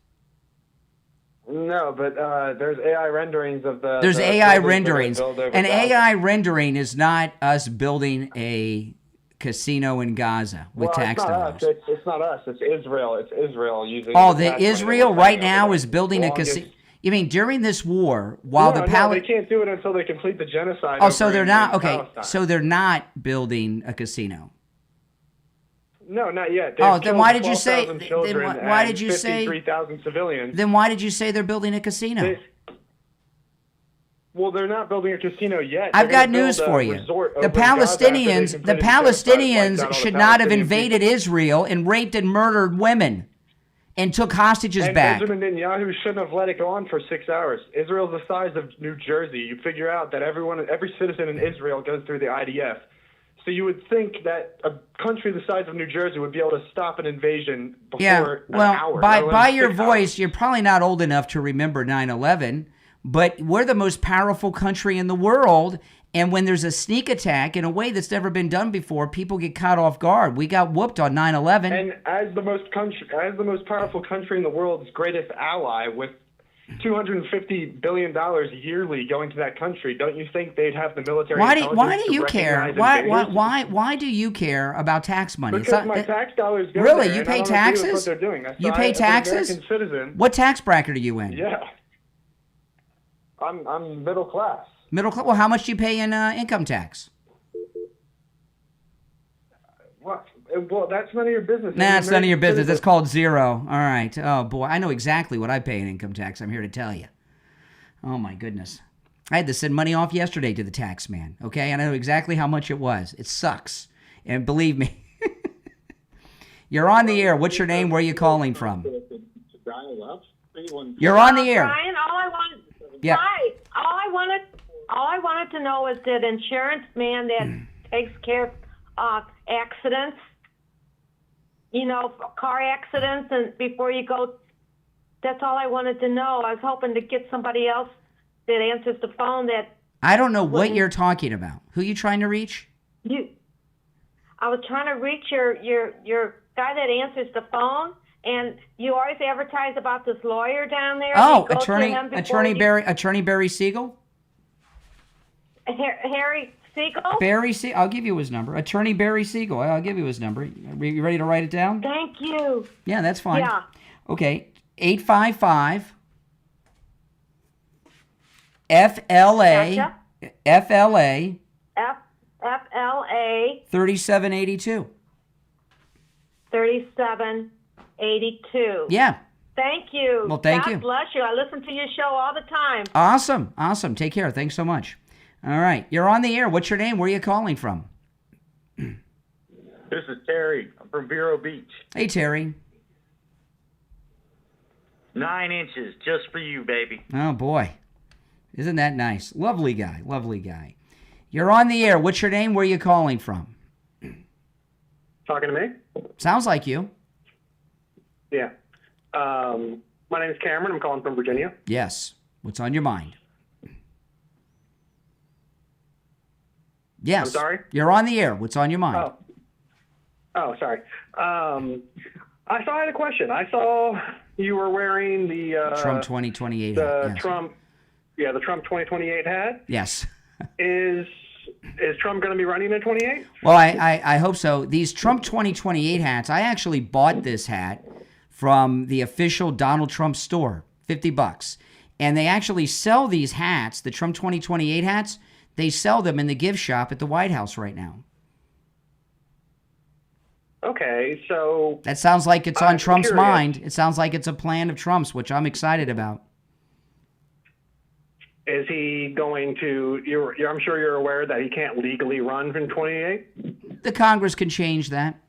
No, but there's AI renderings of the... There's AI renderings. And AI rendering is not us building a casino in Gaza with tax dollars. It's not us. It's Israel. It's Israel using... Oh, Israel right now is building a casino... You mean during this war, while they can't do it until they complete the genocide. Oh, so they're not... Okay, so they're not building a casino. No, not yet. Oh, then why did you say? Then why did you say 53,000 civilians? Then why did you say they're building a casino? Well, they're not building a casino yet. I've got news for you. The Palestinians should not have invaded Israel and raped and murdered women and took hostages back. Benjamin Netanyahu shouldn't have let it go on for 6 hours. Israel's the size of New Jersey. You figure out that every citizen in Israel goes through the IDF. So you would think that a country the size of New Jersey would be able to stop an invasion before an hour. By your voice, you're probably not old enough to remember 9/11, but we're the most powerful country in the world, and when there's a sneak attack in a way that's never been done before, people get caught off guard. We got whooped on 9/11. And as the most powerful country in the world's greatest ally, with $250 billion yearly going to that country, don't you think they'd have the military? Why do you care? Why do you care about tax money? Because my tax dollars go really, there, you and pay I don't agree with taxes? what they're doing. You pay taxes? As an American citizen, what tax bracket are you in? Yeah, I'm middle class. Middle class. Well, how much do you pay in income tax? What? Well, that's none of your business. Nah, it's none of your business. That's called zero. All right. Oh, boy. I know exactly what I pay in income tax. I'm here to tell you. Oh, my goodness. I had to send money off yesterday to the tax man, okay? And I know exactly how much it was. It sucks. And believe me. You're on the air. What's your name? Where are you calling from? You're on the air. Brian, Yeah. Hi. All I wanted to know is that insurance man that takes care of accidents, car accidents, and before you go, that's all I wanted to know. I was hoping to get somebody else that answers the phone that... I don't know what you're talking about. Who are you trying to reach? I was trying to reach your guy that answers the phone, and you always advertise about this lawyer down there. Oh, Attorney Barry Siegel? Harry Siegel? Barry Siegel. I'll give you his number. Attorney Barry Siegel. I'll give you his number. You ready to write it down? Thank you. Yeah, that's fine. Yeah. Okay. 855 FLA. Gotcha. FLA. FLA. 3782. 3782. Yeah. Thank you. Well, thank you. God bless you. I listen to your show all the time. Awesome. Awesome. Take care. Thanks so much. All right. You're on the air. What's your name? Where are you calling from? This is Terry. I'm from Vero Beach. Hey, Terry. 9 inches just for you, baby. Oh, boy. Isn't that nice? Lovely guy. Lovely guy. You're on the air. What's your name? Where are you calling from? Talking to me? Sounds like you. Yeah. My name is Cameron. I'm calling from Virginia. Yes. What's on your mind? Yes. I'm sorry? You're on the air. What's on your mind? Oh, sorry. I had a question. I saw you were wearing the Trump 2028 the hat. Yes. the Trump 2028 hat. Yes. Is Trump going to be running in 28? Well, I hope so. These Trump 2028 hats, I actually bought this hat from the official Donald Trump store, $50. And they actually sell these hats, the Trump 2028 hats. They sell them in the gift shop at the White House right now. Okay, so... That sounds like it's on Trump's curious. mind. It sounds like it's a plan of Trump's, which I'm excited about. Is he going to... I'm sure you're aware that he can't legally run in 28? The Congress can change that.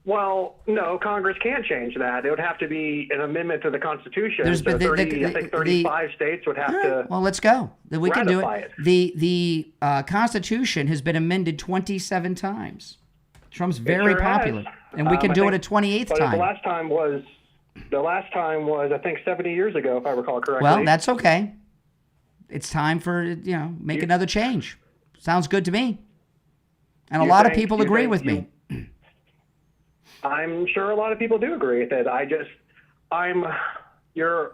Well, no, Congress can't change that. It would have to be an amendment to the Constitution. There's So been- I think 35 states would have to... Well, let's go. We can do ratify it. The Constitution has been amended 27 times. Trump's very sure popular, has. and we can I do think- it a 28th but time. The last time was I think 70 years ago, if I recall correctly. Well, that's okay. It's time for make another change. Sounds good to me. And a lot of people agree with me. I'm sure a lot of people do agree with it.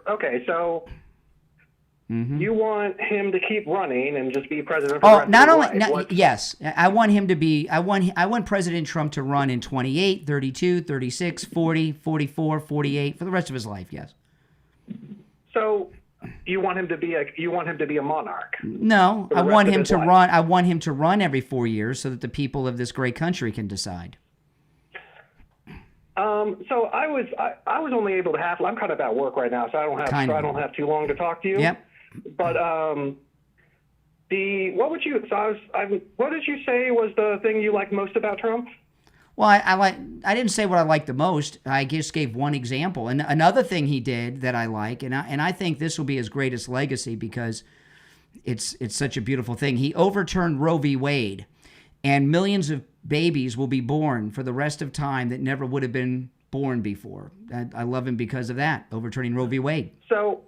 Okay, so you want him to keep running and just be president for the rest not of only his life. yes, I want him to be. I want President Trump to run in 28, 32, 36, 40, 44, 48 for the rest of his life. Yes. So you want him to be a monarch? No, for the I rest want of him his to life. run. I want him to run every 4 years so that the people of this great country can decide. So I was only able to have. I'm kind of at work right now, so I don't have too long to talk to you. Yep. But what did you say was the thing you liked most about Trump? Well, I didn't say what I liked the most. I just gave one example. And another thing he did that I like, and I think this will be his greatest legacy because it's such a beautiful thing. He overturned Roe v. Wade, and millions of babies will be born for the rest of time that never would have been born before. I love him because of that, overturning Roe v. Wade. So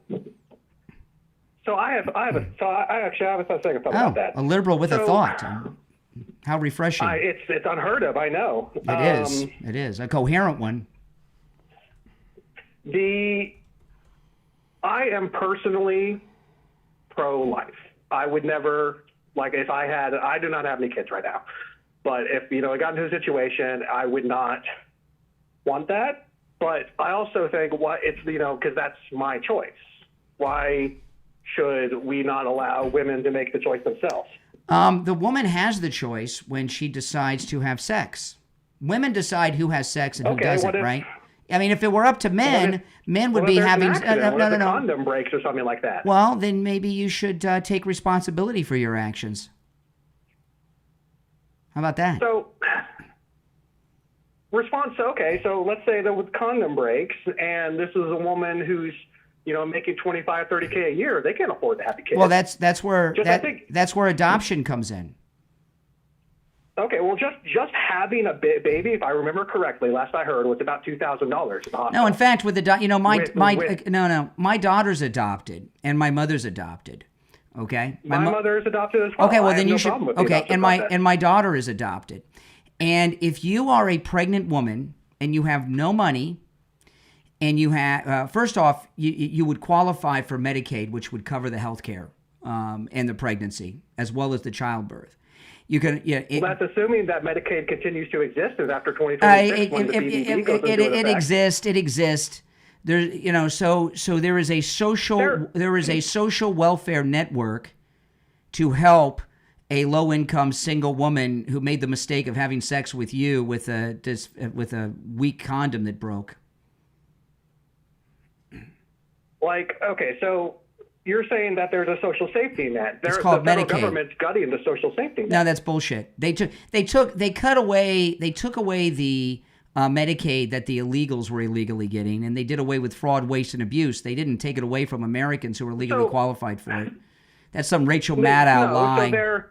I actually have a second thought about that. A liberal with a thought. How refreshing. It's unheard of, I know. It is. A coherent one. I am personally pro-life. I would never, I do not have any kids right now. But if, I got into a situation, I would not want that. But I also think because that's my choice. Why should we not allow women to make the choice themselves? The woman has the choice when she decides to have sex. Women decide who has sex and who doesn't, right? I mean, if it were up to men, men would be having no. Condom breaks or something like that. Well, then maybe you should take responsibility for your actions. How about that? So let's say that with condom breaks, and this is a woman who's making $25, $30K a year, they can't afford to have the kids. Well, that's where adoption comes in. Okay, well, just having a baby, if I remember correctly, last I heard was about $2,000. No, in fact, with my daughter's adopted and my mother's adopted. Okay, my mother is adopted as well. Okay, well then you should. Okay, and my daughter is adopted, and if you are a pregnant woman and you have no money. And you have, first off, you would qualify for Medicaid, which would cover the health care and the pregnancy, as well as the childbirth. You can, that's assuming that Medicaid continues to exist after 2026 when the BBB goes into effect. It exists. There, so there is a social welfare network to help a low-income single woman who made the mistake of having sex with you with a weak condom that broke. So you're saying that there's a social safety net. It's called the federal Medicaid. Government's gutting the social safety net. No, that's bullshit. They took away the Medicaid that the illegals were illegally getting, and they did away with fraud, waste, and abuse. They didn't take it away from Americans who were legally qualified for it. That's some Rachel Maddow line. So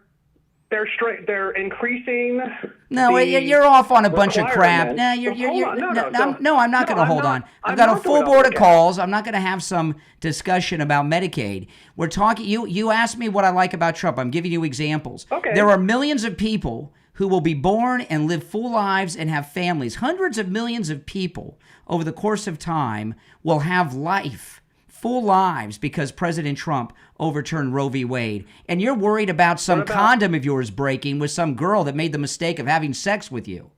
they're increasing. No, you're off on a bunch of crap. No, I'm not going to hold on. I've got a full board of calls. I'm not going to have some discussion about Medicaid. We're talking. You asked me what I like about Trump. I'm giving you examples. Okay. There are millions of people who will be born and live full lives and have families. Hundreds of millions of people over the course of time will have full lives because President Trump overturned Roe v. Wade. And you're worried about some condom of yours breaking with some girl that made the mistake of having sex with you.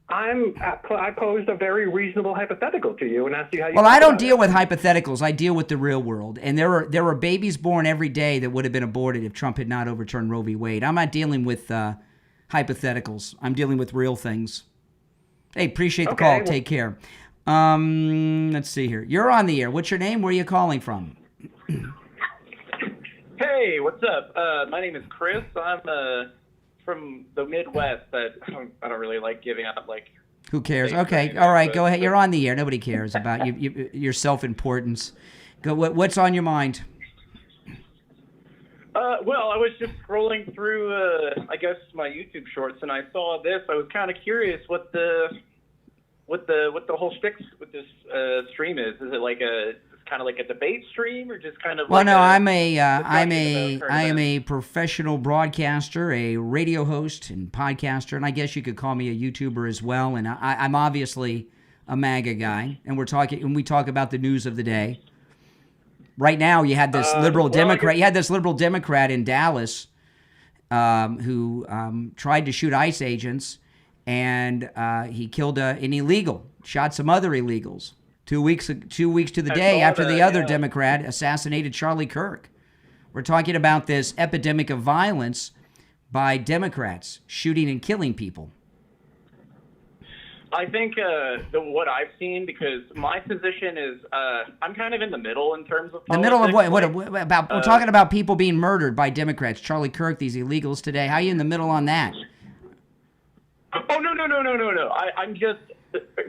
I posed a very reasonable hypothetical to you and asked you how you. Well, I don't deal with hypotheticals. I deal with the real world. And there are babies born every day that would have been aborted if Trump had not overturned Roe v. Wade. I'm not dealing with hypotheticals. I'm dealing with real things. Hey, appreciate the call. Take care. Let's see here. You're on the air. What's your name? Where are you calling from? Hey, what's up? My name is Chris. I'm from the Midwest. I don't really like giving out Who cares? Okay, all right, go ahead. You're on the air. Nobody cares about your self-importance. Go. What's on your mind? Well, I was just scrolling through, I guess, my YouTube shorts, and I saw this. I was kind of curious what the whole shtick with this stream is. Is it kind of like a debate stream, or just kind of? Well, no, I am a professional broadcaster, a radio host, and podcaster, and I guess you could call me a YouTuber as well. And I'm obviously a MAGA guy, and we talk about the news of the day. Right now, you had this liberal Democrat. You had this liberal Democrat in Dallas who tried to shoot ICE agents. And he killed an illegal, shot some other illegals. 2 weeks to the day after the other Democrat assassinated Charlie Kirk. We're talking about this epidemic of violence by Democrats shooting and killing people. I think what I've seen, because my position is I'm kind of in the middle in terms of the middle of what? What about? We're talking about people being murdered by Democrats. Charlie Kirk, these illegals today. How are you in the middle on that? Oh no! I'm just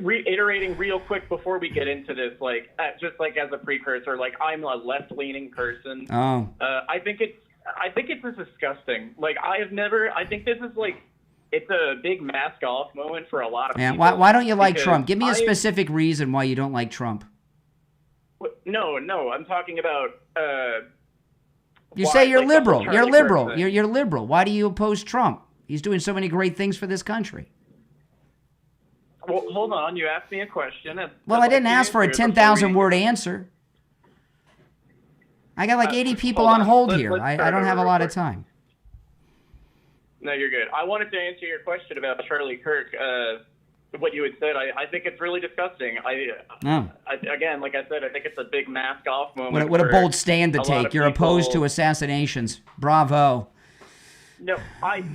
reiterating real quick before we get into this, like just like as a precursor, like I'm a left-leaning person. Oh. I think it's disgusting. Like I think this is like. It's a big mask-off moment for a lot of people. Why don't you like Trump? Give me a specific reason why you don't like Trump. No, I'm talking about. You say you're liberal. You're liberal. You're liberal. Why do you oppose Trump? He's doing so many great things for this country. Well, hold on. You asked me a question. Well, I didn't ask for a 10,000-word answer. I got like 80 people on hold here. I don't have a lot of time. No, you're good. I wanted to answer your question about Charlie Kirk. What you had said, I think it's really disgusting. Again, like I said, I think it's a big mask-off moment. What a bold stand to take. You're opposed to assassinations. Bravo. No,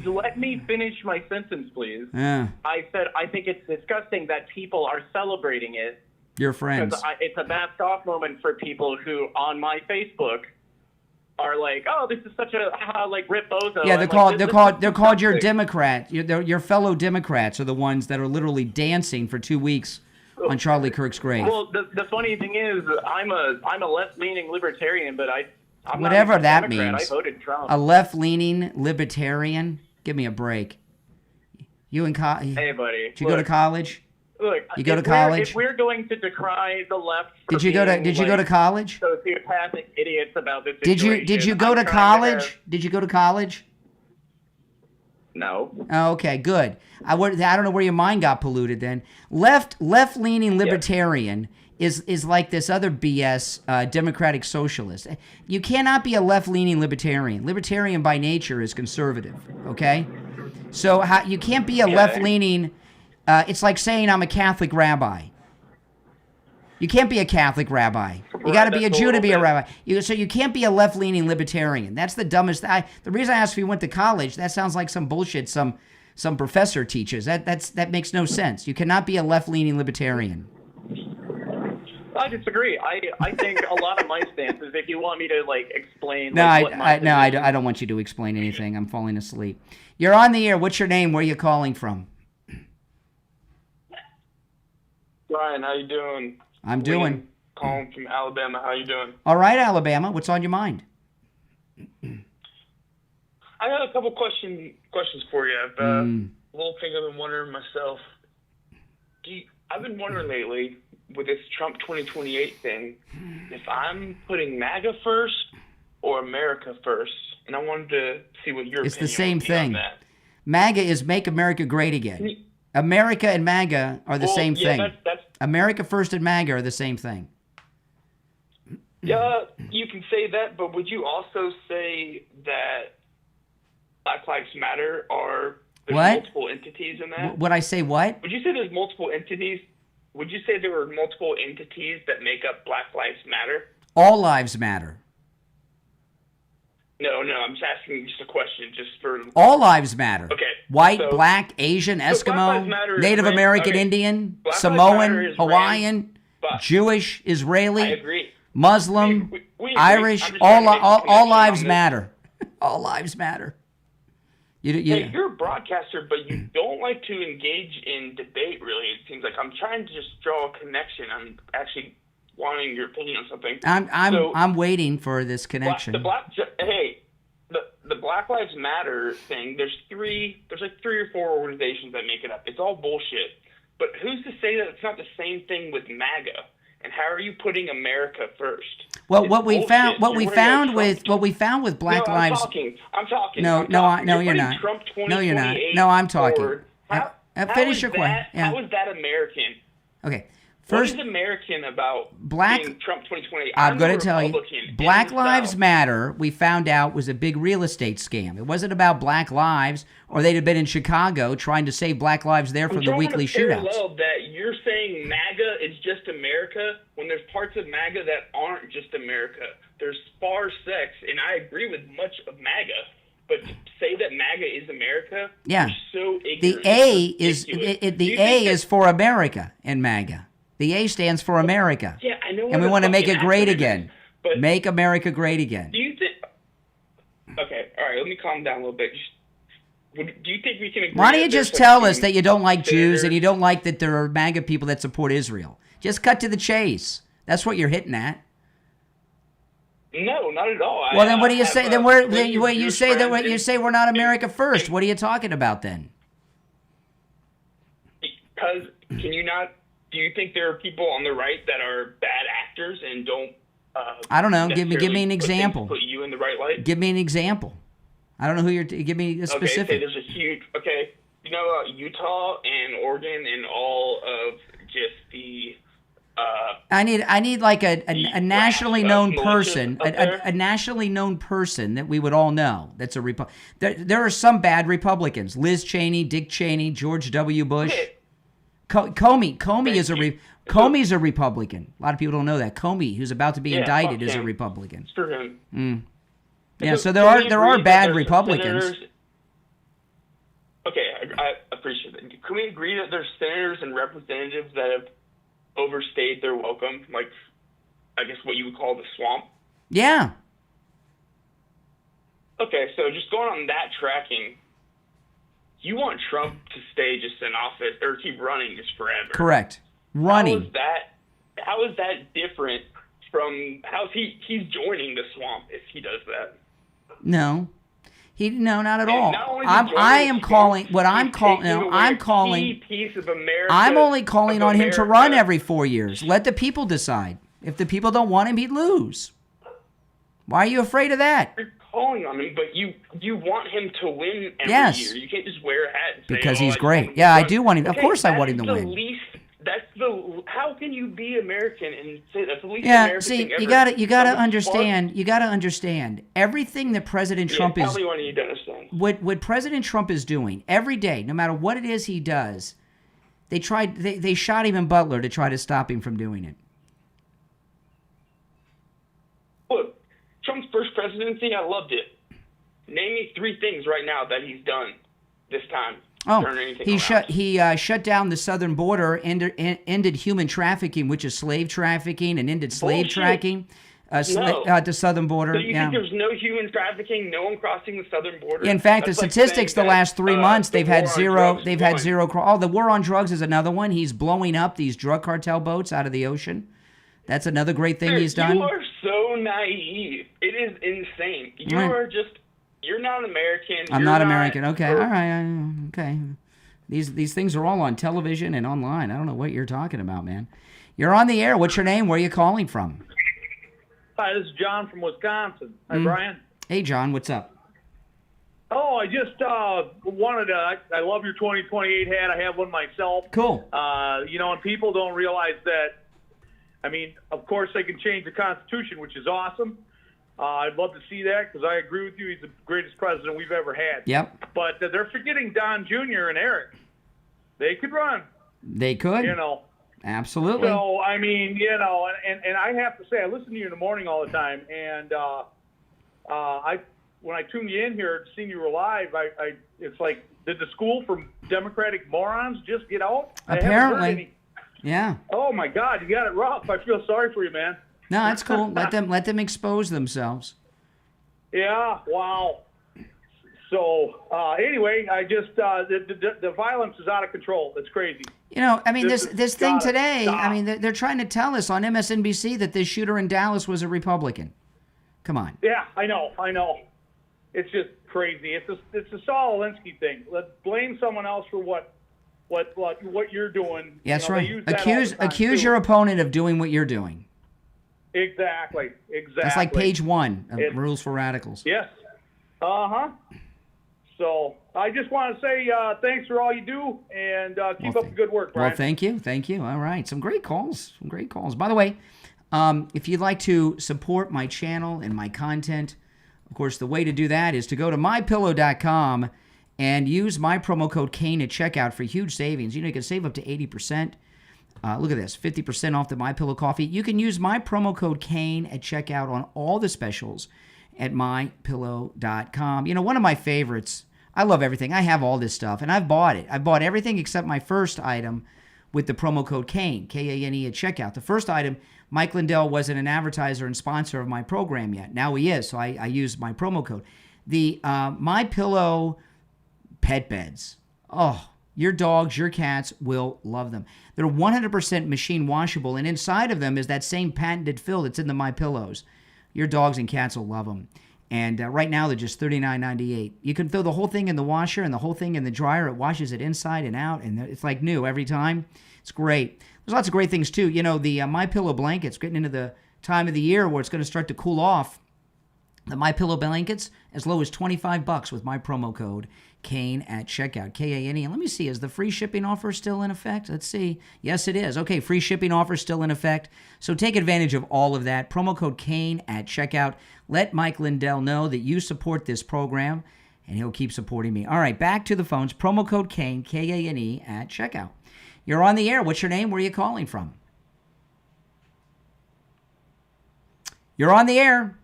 let me finish my sentence, please. Yeah. I said I think it's disgusting that people are celebrating it. Your friends. Because it's a mask-off moment for people who, on my Facebook, are like, oh, this is such a like Rip Bozo. Yeah, they're called your Democrat. Your fellow Democrats are the ones that are literally dancing for 2 weeks on Charlie Kirk's grave. Well, the funny thing is, I'm a left-leaning libertarian, but I'm whatever not that Democrat. means. I voted Trump. A left-leaning libertarian? Give me a break. You in college? Hey, buddy. Did you go to college? Look, you go to college? If we're going to decry the left, for did you go to college? Sociopathic idiots about this. Did you go to college? Did you go to college? No. Oh, okay, good. I don't know where your mind got polluted then. Left-leaning libertarian is like this other BS democratic socialist. You cannot be a left-leaning libertarian. Libertarian by nature is conservative, okay? So you can't be a left-leaning... it's like saying I'm a Catholic rabbi. You can't be a Catholic rabbi. You got to be a Jew to be a rabbi. So you can't be a left-leaning libertarian. That's the dumbest. The reason I asked if you went to college, that sounds like some bullshit some professor teaches. That makes no sense. You cannot be a left-leaning libertarian. I disagree. I think a lot of my stances, if you want me to like explain. No, I don't want you to explain anything. I'm falling asleep. You're on the air. What's your name? Where are you calling from? Ryan, how you doing? I'm doing. Calling from Alabama. How you doing? All right, Alabama. What's on your mind? I got a couple questions for you. A little thing I've been wondering myself. I've been wondering lately with this Trump 2028 thing, if I'm putting MAGA first or America first, and I wanted to see what your opinion It's the same would be thing. on that. MAGA is Make America Great Again. America and MAGA are the same thing. That's America First and MAGA are the same thing. Yeah, you can say that, but would you also say that Black Lives Matter are there's multiple entities in that? Would I say what? Would you say there's multiple entities? Would you say there were multiple entities that make up Black Lives Matter? All lives matter. No, I'm just asking just a question just for... All lives matter. Okay. White, black, Asian, Eskimo, Native American, Indian, Samoan, Hawaiian, Jewish, Israeli, I agree. Muslim, We agree. Irish, all lives matter. All lives matter. Hey, you're a broadcaster, but you don't like to engage in debate, really. It seems like I'm trying to just draw a connection. I'm actually wanting your opinion on something. I'm waiting for this connection. The Black Lives Matter thing. There's like 3 or 4 organizations that make it up. It's all bullshit. But who's to say that it's not the same thing with MAGA? And how are you putting America first? Well, what we found with Black Lives. I'm talking. No, you're not. No, you're not. No, I'm talking. Finish your question. How is that American? Okay. First, what is American about being Trump 2020? I'm going to tell you, Black Lives Matter, we found out, was a big real estate scam. It wasn't about Black lives, or they'd have been in Chicago trying to save Black lives there from the weekly shootouts. I love that you're saying MAGA is just America when there's parts of MAGA that aren't just America. There's far sex, and I agree with much of MAGA. But to say that MAGA is America. Yeah. You're so ignorant. The A It's is ridiculous. the A is for America in MAGA. The A stands for America. Yeah, I know. And we want to make it great again. But Make America great again. do you think? Okay, all right. Let me calm down a little bit. Do you think we can agree? Why don't you that there's, just tell us two that you don't like Jews and senators- you don't like that there are MAGA people that support Israel? Just cut to the chase. That's what you're hitting at. No, not at all. Well, then what do you say? Then we're plenty of what you Jewish say that friends what you say we're not America first. What are you talking about then? Because can you not? Do you think there are people on the right that are bad actors and don't? I don't know. Give me necessarily an put things- example. Put you in the right light. Give me an example. I don't know who you're. Give me a Okay, specific. say there's a huge. Okay, you know Utah and Oregon and all of just the. I need like a nationally known militias person, up there? a nationally known person that we would all know. That's a there are some bad Republicans: Liz Cheney, Dick Cheney, George W. Bush. Comey is Comey's a Republican. A lot of people don't know that. Comey, who's about to be indicted, is a Republican. For him. Yeah, so there can we are agree that bad there's Republicans. senators- Okay, I appreciate that. Can we agree that there's senators and representatives that have overstayed their welcome, like I guess what you would call the swamp? Yeah. Okay, so just going on that tracking, you want Trump to stay just in office or keep running just forever? Correct. Running. How is that different from he's joining the swamp if he does that? No. No, not at all. not only I am calling what I'm calling. No, I'm calling. Key piece of America. I'm only calling of on him to America. run every 4 years. Let the people decide. If the people don't want him, he'd lose. Why are you afraid of that? You're calling on him, but you want him to win every Yes. year. You can't just wear a hat and say, Because "Oh, he's I just great. want him to Yeah, I run." do want him. Of Okay, course I want that him to is the win. least. How can you be American and say that's the least Yeah, American see, thing ever? you gotta Someone's understand. You gotta understand everything that President Trump smart. is. Tell me what you need to understand. What President Trump is doing every day, no matter what it is he does, they shot him in Butler to try to stop him from doing it. Look, Trump's first presidency, I loved it. Name me 3 things right now that he's done this time. Oh, Turn anything he around. shut down the southern border, ended human trafficking, which is slave trafficking, and ended slave Bullshit. tracking No. at the southern border. So you Yeah. think there's no human trafficking, no one crossing the southern border? In fact, That's the like statistics saying the last that, 3 months the they've had war on zero. drugs They've had won. zero. Oh, the war on drugs is another one. He's blowing up these drug cartel boats out of the ocean. That's another great thing he's done. You are so naive. It is insane. You Right. are just. You're not American. I'm You're not American. Okay, all right. Okay, these things are all on television and online. I don't know what you're talking about, man. You're on the air. What's your name? Where are you calling from? Hi, this is John from Wisconsin. Hi, Brian. Hey, John. What's up? Oh, I just wanted to. I love your 2028 hat. I have one myself. Cool. And people don't realize that. I mean, of course, they can change the Constitution, which is awesome. I'd love to see that because I agree with you. He's the greatest president we've ever had. Yep. But they're forgetting Don Jr. and Eric. They could run. They could. Absolutely. So, I mean, and I have to say, I listen to you in the morning all the time. And when I tuned you in here, seeing you were live, it's like, did the school for Democratic morons just get out? I haven't heard Apparently. any. Yeah. Oh, my God, you got it rough. I feel sorry for you, man. No, that's cool. Let them expose themselves. Yeah, wow. So, anyway, I just, the violence is out of control. It's crazy. I mean, this thing gotta today, stop. I mean, they're trying to tell us on MSNBC that this shooter in Dallas was a Republican. Come on. Yeah, I know. It's just crazy. It's a Saul Alinsky thing. Let's blame someone else for what you're doing. That's They right. use that all the time, Accuse too. your opponent of doing what you're doing. Exactly. That's like page 1 of It- Rules for Radicals. Yes. So I just want to say thanks for all you do and keep up the good work, Brian. Well, thank you. Thank you. All right. Some great calls. By the way, if you'd like to support my channel and my content, of course, the way to do that is to go to mypillow.com and use my promo code Kane at checkout for huge savings. You can save up to 80%. Look at this, 50% off the MyPillow coffee. You can use my promo code Kane at checkout on all the specials at mypillow.com. One of my favorites, I love everything. I have all this stuff, and I've bought it. I bought everything except my first item with the promo code Kane, K-A-N-E, at checkout. The first item, Mike Lindell wasn't an advertiser and sponsor of my program yet. Now he is, so I used my promo code. The MyPillow pet beds. Oh, your dogs, your cats will love them. They're 100% machine washable, and inside of them is that same patented fill that's in the MyPillows. Your dogs and cats will love them. And right now, they're just $39.98. You can throw the whole thing in the washer and the whole thing in the dryer. It washes it inside and out, and it's like new every time. It's great. There's lots of great things, too. You know, the MyPillow blankets, getting into the time of the year where it's going to start to cool off. The MyPillow blankets, as low as $25 with my promo code Kane at checkout, K-A-N-E. And let me see, is the free shipping offer still in effect? Let's see. Yes, it is. Okay, free shipping offer still in effect. So take advantage of all of that. Promo code Kane at checkout. Let Mike Lindell know that you support this program, and he'll keep supporting me. All right, back to the phones. Promo code Kane, K-A-N-E, at checkout. You're on the air. What's your name? Where are you calling from? You're on the air.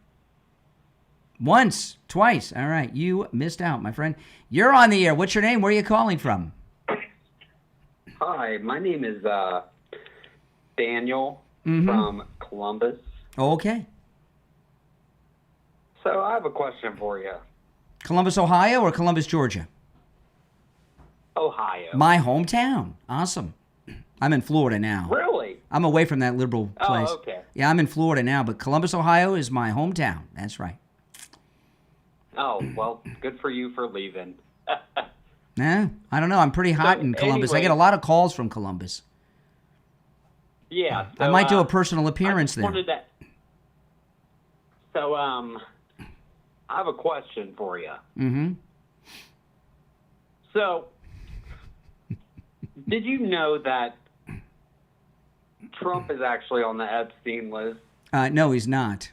Once, twice. All right, you missed out, my friend. You're on the air. What's your name? Where are you calling from? Hi, my name is Daniel from Columbus. Okay. So I have a question for you. Columbus, Ohio, or Columbus, Georgia? Ohio. My hometown. Awesome. I'm in Florida now. Really? I'm away from that liberal place. Oh, okay. Yeah, I'm in Florida now, but Columbus, Ohio is my hometown. That's right. Oh, well, good for you for leaving. Nah, I don't know. I'm pretty hot in Columbus. I get a lot of calls from Columbus. Yeah. So, I might do a personal appearance there. So, I have a question for you. Mm-hmm. So, did you know that Trump is actually on the Epstein list? No, he's not.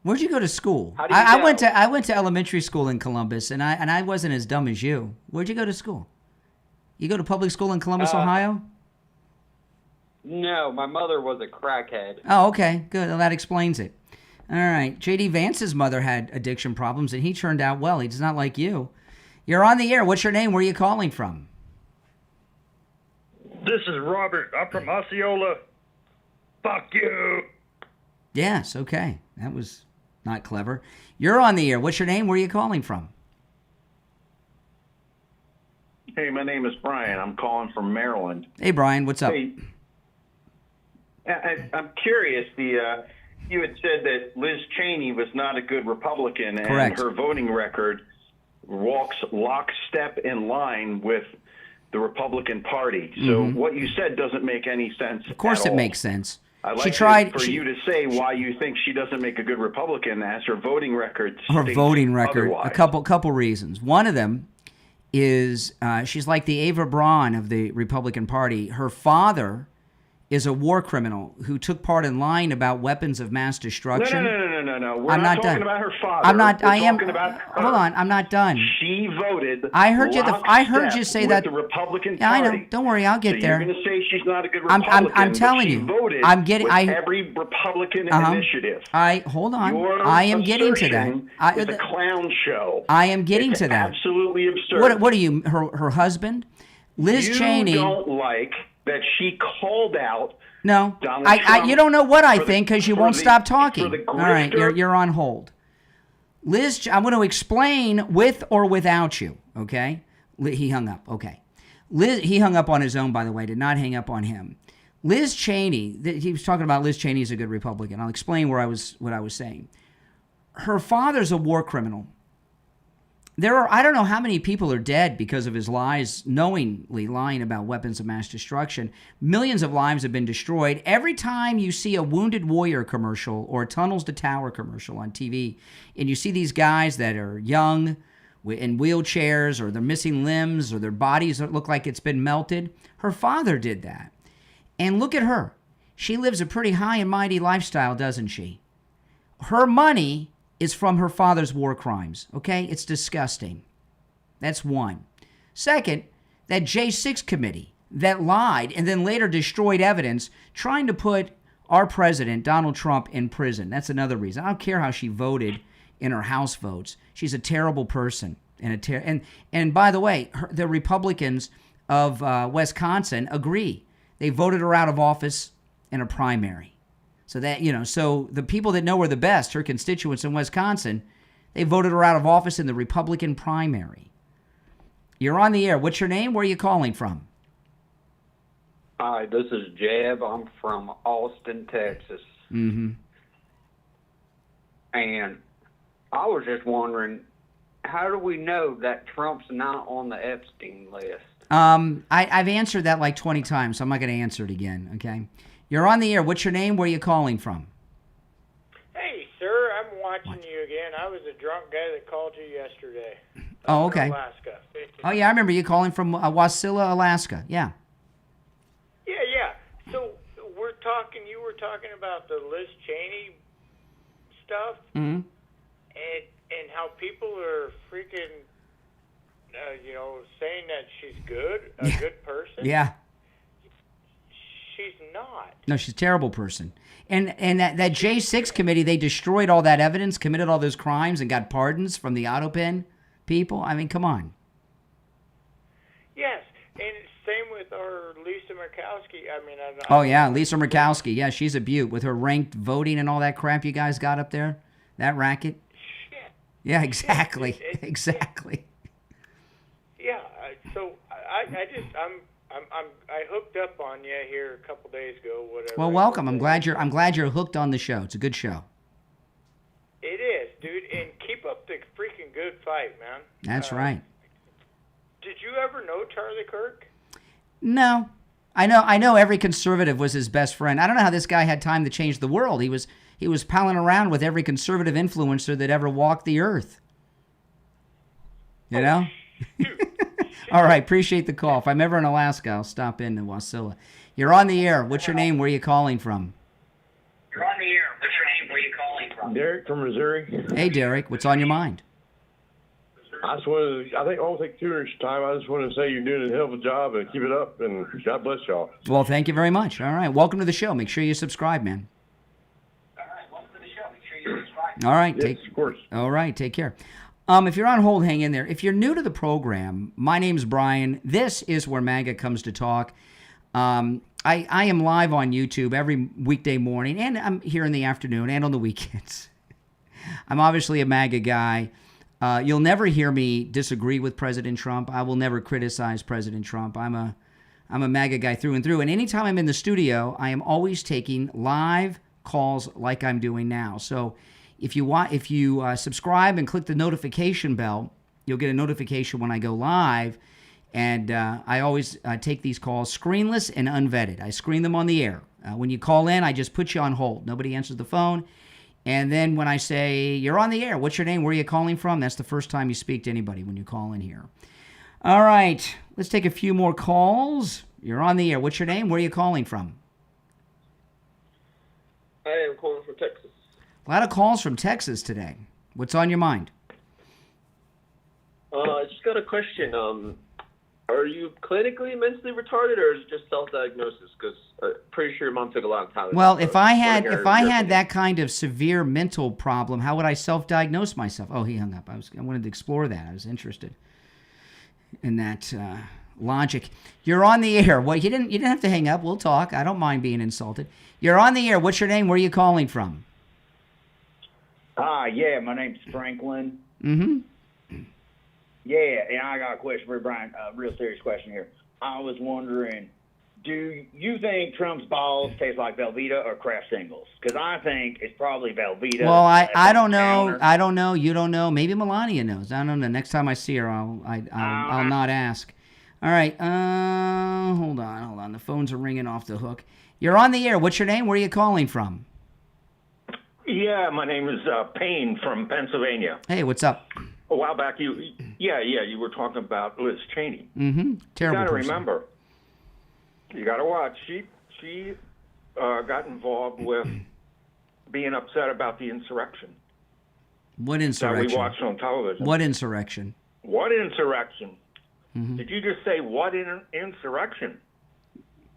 Where'd you go to school? How do you know? I went to elementary school in Columbus, and I wasn't as dumb as you. Where'd you go to school? You go to public school in Columbus, Ohio? No, my mother was a crackhead. Oh, okay, good. Well, that explains it. All right, J.D. Vance's mother had addiction problems, and he turned out well. He's not like you. You're on the air. What's your name? Where are you calling from? This is Robert. I'm from Osceola. Fuck you. Yes, okay. That was not clever. You're on the air. What's your name? Where are you calling from? Hey, my name is Brian. I'm calling from Maryland. Hey, Brian. What's up? Hey, I'm curious. You had said that Liz Cheney was not a good Republican, Correct. And her voting record walks lockstep in line with the Republican Party. So what you said doesn't make any sense. Of course it makes sense. I'd like you to say why you think she doesn't make a good Republican, as her voting record Her states voting record, otherwise. a couple reasons. One of them is she's like the Ava Braun of the Republican Party. Her father is a war criminal who took part in lying about weapons of mass destruction. No. We're I'm not not talking done. about her father. I'm not. We're I am. talking about her. Hold on. I'm not done. She voted. I heard you. I heard you lockstep say with that. the Republican Yeah, I Party. know. Don't worry. I'll get So there. You're going to say she's not a good I'm Republican. telling but she you. Voted I'm getting. with I every Republican initiative. Hold on. Your I am getting to that. It's a clown show. I am getting It's to that. Absolutely absurd. What are you? Her husband, Liz Cheney. You don't like that she called out. No, Donald you don't know what I think because you won't stop for talking. the All right, grifter. you're on hold. Liz, I'm going to explain with or without you, okay? He hung up, okay. He hung up on his own, by the way, did not hang up on him. Liz Cheney, he was talking about Liz Cheney is a good Republican. I'll explain what I was saying. Her father's a war criminal. I don't know how many people are dead because of his lies, knowingly lying about weapons of mass destruction. Millions of lives have been destroyed. Every time you see a Wounded Warrior commercial or a Tunnels to Tower commercial on TV, and you see these guys that are young in wheelchairs, or they're missing limbs, or their bodies look like it's been melted, her father did that. And look at her. She lives a pretty high and mighty lifestyle, doesn't she? Her money is from her father's war crimes, okay? It's disgusting. That's one. Second, that J6 committee that lied and then later destroyed evidence trying to put our president, Donald Trump, in prison. That's another reason. I don't care how she voted in her House votes. She's a terrible person. And by the way, the Republicans of Wisconsin agree. They voted her out of office in a primary. So that, so the people that know her the best, her constituents in Wisconsin, they voted her out of office in the Republican primary. You're on the air. What's your name? Where are you calling from? Hi, this is Jeb. I'm from Austin, Texas. Mm-hmm. And I was just wondering, how do we know that Trump's not on the Epstein list? I've answered that like 20 times, so I'm not going to answer it again, okay? You're on the air. What's your name? Where are you calling from? Hey, sir, I'm watching you again. I was a drunk guy that called you yesterday. Oh, okay. Alaska. Oh, yeah, I remember you calling from Wasilla, Alaska. Yeah. Yeah. So you were talking about the Liz Cheney stuff, Mm-hmm. and how people are freaking, saying that she's good, a good person. Yeah. She's not. No, she's a terrible person. And that J6 committee, they destroyed all that evidence, committed all those crimes, and got pardons from the auto pen people. I mean, come on. Yes, and same with our Lisa Murkowski. Oh, yeah, Lisa Murkowski. Yeah, she's a beaut with her ranked voting and all that crap you guys got up there. That racket. Shit. Yeah, exactly. Exactly. Yeah, so I hooked up on you here a couple days ago, whatever. Well, welcome. I'm glad you're hooked on the show. It's a good show. It is, dude, and keep up the freaking good fight, man. That's right. Did you ever know Charlie Kirk? No. I know every conservative was his best friend. I don't know how this guy had time to change the world. He was palling around with every conservative influencer that ever walked the earth. You know? All right, appreciate the call. If I'm ever in Alaska, I'll stop in Wasilla. You're on the air. What's your name? Where are you calling from? You're on the air. What's your name? Where are you calling from? Derek from Missouri. Hey, Derek. What's on your mind? I won't take too much time. I just want to say you're doing a hell of a job and keep it up, and God bless y'all. Well, thank you very much. All right, welcome to the show. Make sure you subscribe, man. All right, yes, of course. All right, take care. If you're on hold, hang in there. If you're new to the program, my name's Brian. This is where MAGA comes to talk. I am live on YouTube every weekday morning, and I'm here in the afternoon and on the weekends. I'm obviously a MAGA guy. You'll never hear me disagree with President Trump. I will never criticize President Trump. I'm a MAGA guy through and through. And anytime I'm in the studio, I am always taking live calls like I'm doing now. So if you subscribe and click the notification bell, you'll get a notification when I go live. And I always take these calls screenless and unvetted. I screen them on the air. When you call in, I just put you on hold. Nobody answers the phone. And then when I say, you're on the air, what's your name? Where are you calling from? That's the first time you speak to anybody when you call in here. All right, let's take a few more calls. You're on the air. What's your name? Where are you calling from? I am calling from Texas. A lot of calls from Texas today. What's on your mind? I just got a question. Are you clinically mentally retarded, or is it just self-diagnosis? Because I'm pretty sure your mom took a lot of time. Well, if I had that kind of severe mental problem, how would I self-diagnose myself? Oh, he hung up. I wanted to explore that. I was interested in that logic. You're on the air. Well, you didn't have to hang up. We'll talk. I don't mind being insulted. You're on the air. What's your name? Where are you calling from? Yeah, my name's Franklin. Mm-hmm. Yeah, and I got a question for you, Brian. A real serious question here. I was wondering, do you think Trump's balls taste like Velveeta or Kraft Singles? Because I think it's probably Velveeta. Well, I don't know. I don't know. You don't know. Maybe Melania knows. I don't know. Next time I see her, I'll not ask. All right. Hold on. The phones are ringing off the hook. You're on the air. What's your name? Where are you calling from? Yeah, my name is Payne from Pennsylvania. Hey, what's up? A while back, you were talking about Liz Cheney. Mm-hmm. Terrible. You got to person. remember. You got to watch. She got involved with being upset about the insurrection. What insurrection? That we watched on television. What insurrection? What insurrection? Mm-hmm. Did you just say what insurrection?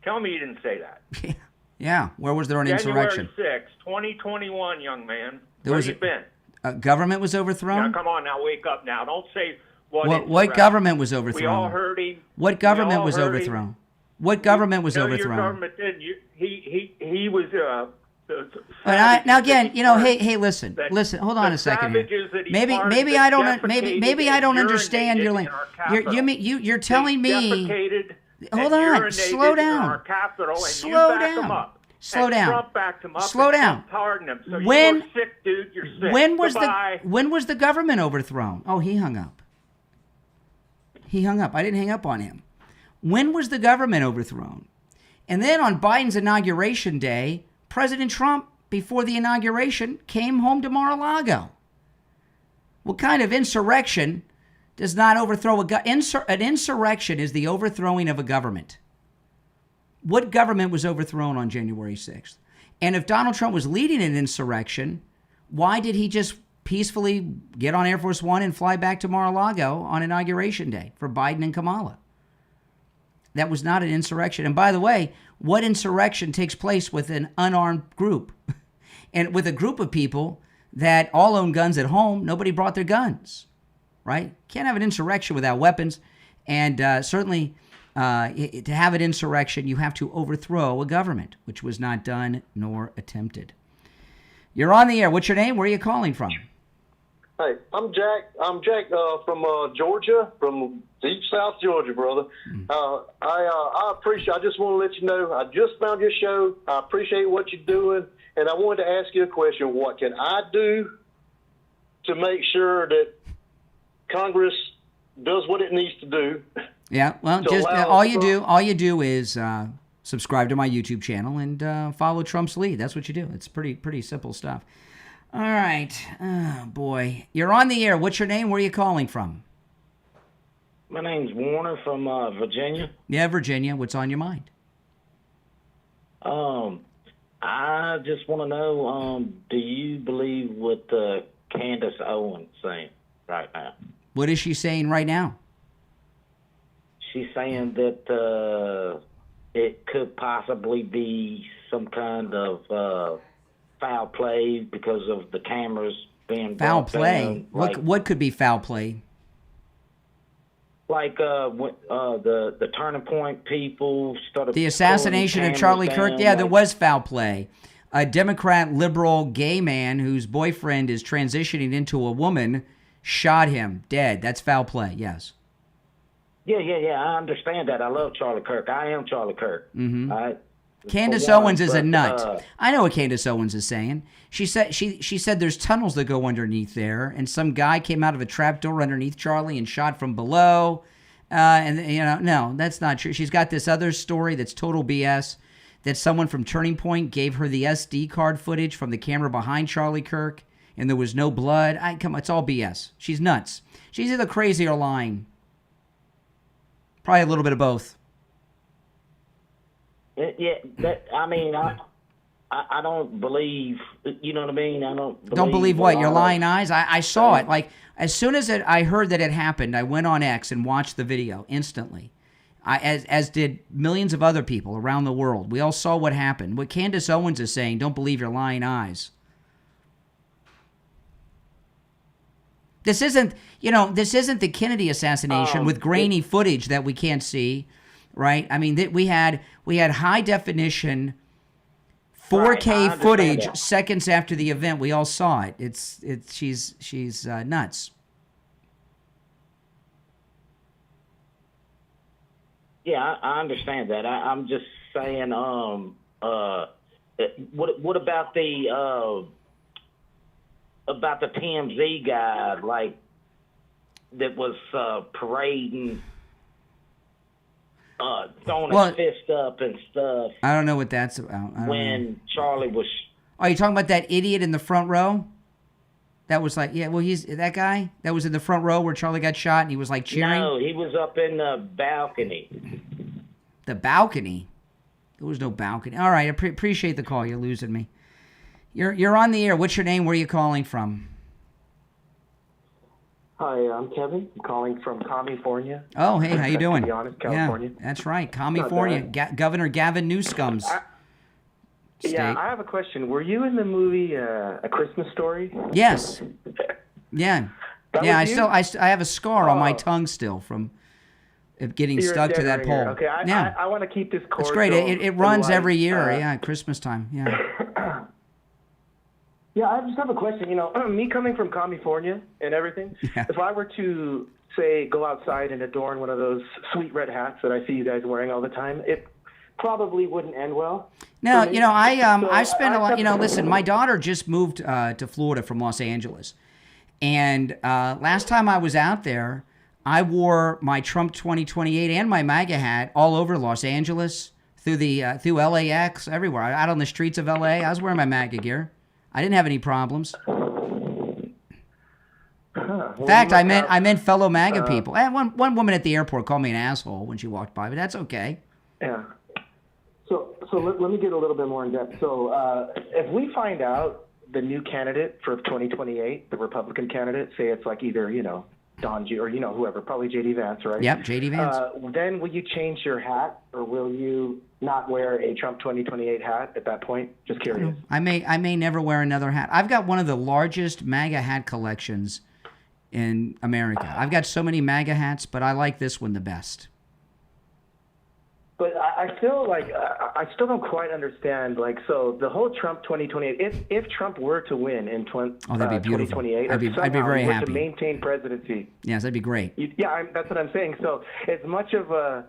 Tell me you didn't say that. Yeah. Where was there an insurrection? January 6, 2021, young man. There Where was you been? Government was overthrown? Now, come on now, wake up now. Don't say What government was overthrown? We all heard him. What government was overthrown? What government was overthrown? Your government didn't. He was. Now again, hey, listen. Hold on a second here. Maybe I don't understand your language. You're telling me. Hold on. Slow down. Slow down. Slow down. Trump backed him up. Slow down. Trump pardoned him. So When- you're sick, dude. You're sick. When was the government overthrown? Oh, he hung up. I didn't hang up on him. When was the government overthrown? And then on Biden's inauguration day, President Trump, before the inauguration, came home to Mar-a-Lago. What kind of insurrection does not overthrow an insurrection is the overthrowing of a government. What government was overthrown on January 6th? And if Donald Trump was leading an insurrection, why did he just peacefully get on Air Force One and fly back to Mar-a-Lago on Inauguration Day for Biden and Kamala? That was not an insurrection. And by the way, what insurrection takes place with an unarmed group? And with a group of people that all own guns at home, nobody brought their guns, right? Can't have an insurrection without weapons. And certainly to have an insurrection, you have to overthrow a government, which was not done nor attempted. You're on the air. What's your name? Where are you calling from? Hey, I'm Jack. I'm Jack from Georgia, from deep South Georgia, brother. I appreciate. I just want to let you know I just found your show. I appreciate what you're doing, and I wanted to ask you a question. What can I do to make sure that Congress does what it needs to do? Yeah, well, just all you do is subscribe to my YouTube channel and follow Trump's lead. That's what you do. It's pretty simple stuff. All right. Oh, boy. You're on the air. What's your name? Where are you calling from? My name's Warner from Virginia. Yeah, Virginia. What's on your mind? I just want to know, do you believe what Candace Owens saying right now? What is she saying right now? She's saying that it could possibly be some kind of foul play because of the cameras being foul brought play. down. Like, what could be foul play? Like the Turning Point people started. The assassination of Charlie Kirk. Yeah, there was foul play. A Democrat, liberal, gay man whose boyfriend is transitioning into a woman shot him dead. That's foul play. Yes. Yeah. I understand that. I love Charlie Kirk. I am Charlie Kirk. Mm-hmm. All right. Candace Owens is a nut. I know what Candace Owens is saying. She said there's tunnels that go underneath there, and some guy came out of a trapdoor underneath Charlie and shot from below. No, that's not true. She's got this other story that's total BS, that someone from Turning Point gave her the SD card footage from the camera behind Charlie Kirk, and there was no blood. Come on, it's all BS. She's nuts. She's either crazy or lying. Probably a little bit of both. Yeah, I don't believe. You know what I mean? I don't believe what? Your lying eyes? I saw it. Like, as soon as I heard that it happened, I went on X and watched the video instantly. As did millions of other people around the world. We all saw what happened. What Candace Owens is saying, don't believe your lying eyes. This isn't the Kennedy assassination with grainy footage that we can't see, right? I mean, we had high definition 4K footage seconds after the event. We all saw it. She's nuts. Yeah, I understand that. I'm just saying. What about the TMZ guy, like, that was parading, throwing his fist up and stuff? I don't know what that's about. When Charlie was... Are you talking about that idiot in the front row? That was like, yeah, well, he's that guy that was in the front row where Charlie got shot and he was like cheering? No, he was up in the balcony. The balcony? There was no balcony. All right, I appreciate the call. You're losing me. You're on the air. What's your name? Where are you calling from? Hi, I'm Kevin. I'm calling from California. Oh, hey, how you doing? To be honest, California. Yeah, that's right, California. Governor Gavin Newsom's state. Yeah, I have a question. Were you in the movie A Christmas Story? Yes. Yeah. Yeah, I have a scar on my tongue still from it getting stuck to that pole. Okay, I want to keep this cordial. It's great. It runs every year. Yeah, Christmas time. Yeah. Yeah, I just have a question. You know, me coming from California and everything, if I were to, say, go outside and adorn one of those sweet red hats that I see you guys wearing all the time, it probably wouldn't end well. No, you know, I spent a lot, you know, listen, my daughter just moved to Florida from Los Angeles. And last time I was out there, I wore my Trump 2028 and my MAGA hat all over Los Angeles, through LAX, everywhere. Out on the streets of LA, I was wearing my MAGA gear. I didn't have any problems. In fact, I meant fellow MAGA people. And one woman at the airport called me an asshole when she walked by, but that's okay. Yeah. So let me get a little bit more in depth. So if we find out the new candidate for 2028, the Republican candidate, say it's like either, you know, Don G or, you know, whoever, probably J.D. Vance, right? Yep, J.D. Vance. Then will you change your hat, or will you not wear a Trump 2028 hat at that point? Just curious. I may never wear another hat. I've got one of the largest MAGA hat collections in America. I've got so many MAGA hats, but I like this one the best. But I feel like I still don't quite understand. Like, so the whole Trump 2028. If Trump were to win in 2028, I'd be very happy to maintain presidency. Yes, that'd be great. That's what I'm saying. So as much of a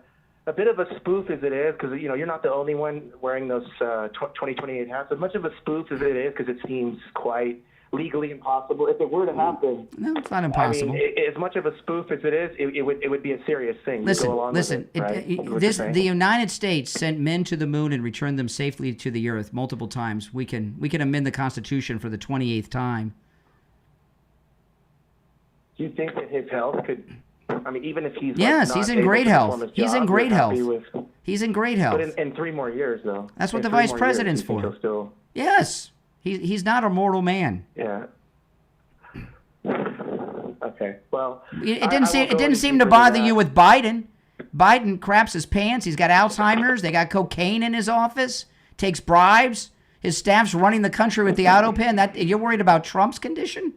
bit of a spoof as it is, because you know you're not the only one wearing those 2028 hats. As much of a spoof as it is, because it seems quite legally impossible. If it were to happen, no, it's not impossible. I mean, as much of a spoof as it is, it would be a serious thing. Listen. The United States sent men to the moon and returned them safely to the earth multiple times. We can amend the Constitution for the 28th time. Do you think that his health could? I mean, even if he's he's in great health. He's in great health. He's in great health. But in 3 more years, though. That's what the vice president's for. Yes. He's not a mortal man. Yeah. Okay. Well, it didn't seem to bother you with Biden. Biden craps his pants. He's got Alzheimer's. They got cocaine in his office. Takes bribes. His staff's running the country with the auto pen. That you're worried about Trump's condition?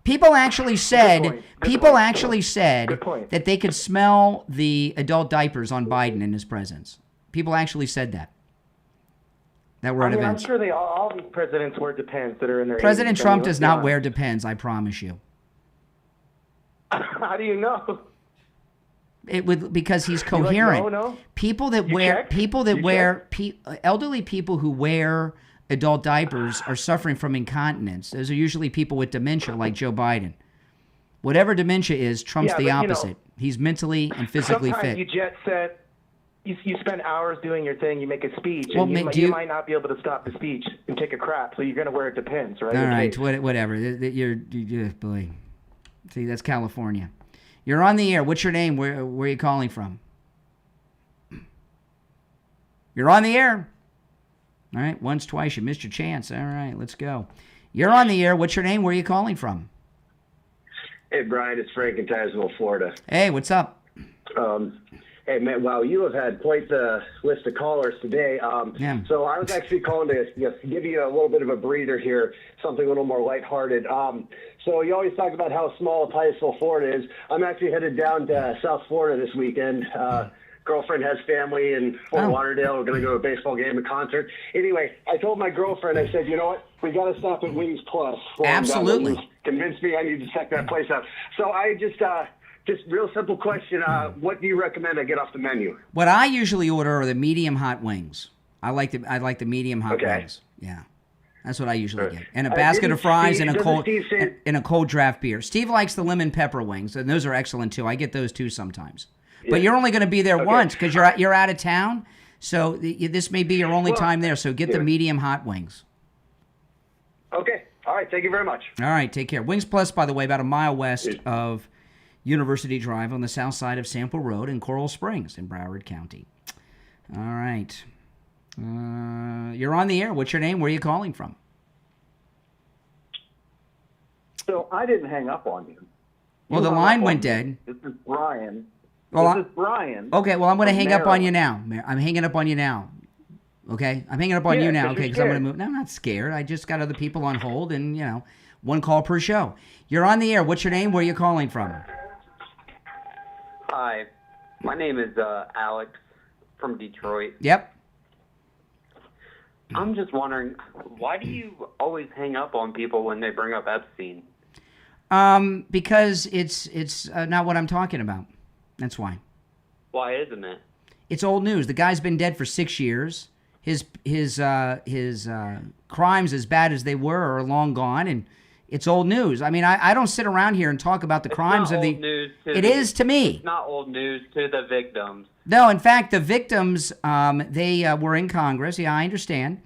People actually said that they could smell the adult diapers on Biden in his presence. People actually said that. That were at events. I'm sure all these presidents wear Depends that are in their President Trump does not wear Depends, I promise you. How do you know? Because he's coherent. No? People that elderly people who wear adult diapers are suffering from incontinence. Those are usually people with dementia, like Joe Biden. Whatever dementia is, Trump's the opposite. He's mentally and physically fit. Sometimes you jet set. You spend hours doing your thing. You make a speech, and you might not be able to stop the speech and take a crap. So you're going to wear it Depends, right? All right, whatever. You're boy. See, that's California. You're on the air. What's your name? Where are you calling from? You're on the air. All right, once, twice. You missed your chance. All right, let's go. You're on the air. What's your name? Where are you calling from? Hey, Brian. It's Frank in Tazewell, Florida. Hey, what's up? Hey, man, wow, you have had quite the list of callers today. So I was actually calling to give you a little bit of a breather here, something a little more lighthearted. So you always talk about how small Titusville, Florida is. I'm actually headed down to South Florida this weekend. Girlfriend has family in Fort Lauderdale. We're going to go to a baseball game, a concert. Anyway, I told my girlfriend, I said, you know what? We got to stop at Wings Plus. Absolutely. Convinced me I need to check that place out. So I just real simple question. What do you recommend I get off the menu? What I usually order are the medium hot wings. I like the medium hot wings. Yeah. That's what I usually get. And a basket of fries and a cold draft beer. Steve likes the lemon pepper wings, and those are excellent too. I get those too sometimes. Yeah. But you're only going to be there once because you're out of town. So this may be your only time there. So get the medium hot wings. Okay. All right. Thank you very much. All right. Take care. Wings Plus, by the way, about a mile west of University Drive on the south side of Sample Road in Coral Springs in Broward County. All right. You're on the air. What's your name? Where are you calling from? So I didn't hang up on you. Well, the line went dead. This is Brian. Well, this is Brian. Okay, well, I'm going to hang up on you now. I'm hanging up on you now. Okay? I'm hanging up on you now, okay, because I'm going to move. No, I'm not scared. I just got other people on hold, and, One call per show. You're on the air. What's your name? Where are you calling from? Hi, my name is Alex from Detroit. Yep. I'm just wondering, why do you always hang up on people when they bring up Epstein? Because it's not what I'm talking about. That's why. Why isn't it? It's old news. The guy's been dead for 6 years. His crimes, as bad as they were, are long gone, and it's old news. I mean, I don't sit around here and talk about the crimes of the. It is to me. It's not old news to the victims. No, in fact, the victims, they were in Congress. Yeah, I understand.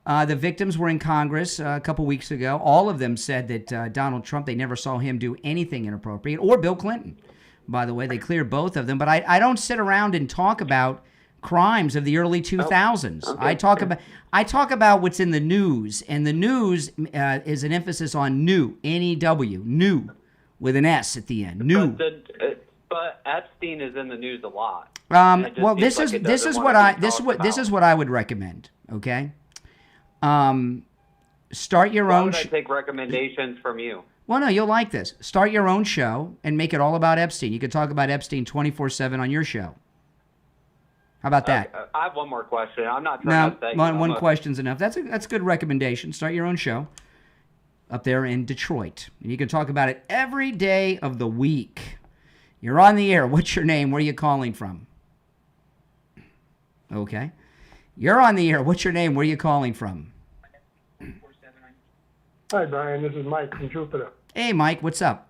The victims were in Congress a couple weeks ago. All of them said that Donald Trump, they never saw him do anything inappropriate, or Bill Clinton. By the way, they cleared both of them. But I don't sit around and talk about crimes of the early 2000s. Okay. I talk about what's in the news, and the news is an emphasis on new, N-E-W, new, with an S at the end, new. But Epstein is in the news a lot. Well, this is what I would recommend. Okay, start your Why own. would I take recommendations from you? Well, no, you'll like this. Start your own show and make it all about Epstein. You could talk about Epstein 24/7 on your show. How about that? I have one more question. I'm not trying to say one question's enough. That's a good recommendation. Start your own show up there in Detroit, and you can talk about it every day of the week. You're on the air. What's your name? Where are you calling from? Okay. You're on the air. What's your name? Where are you calling from? Hi, Brian. This is Mike from Jupiter. Hey, Mike. What's up?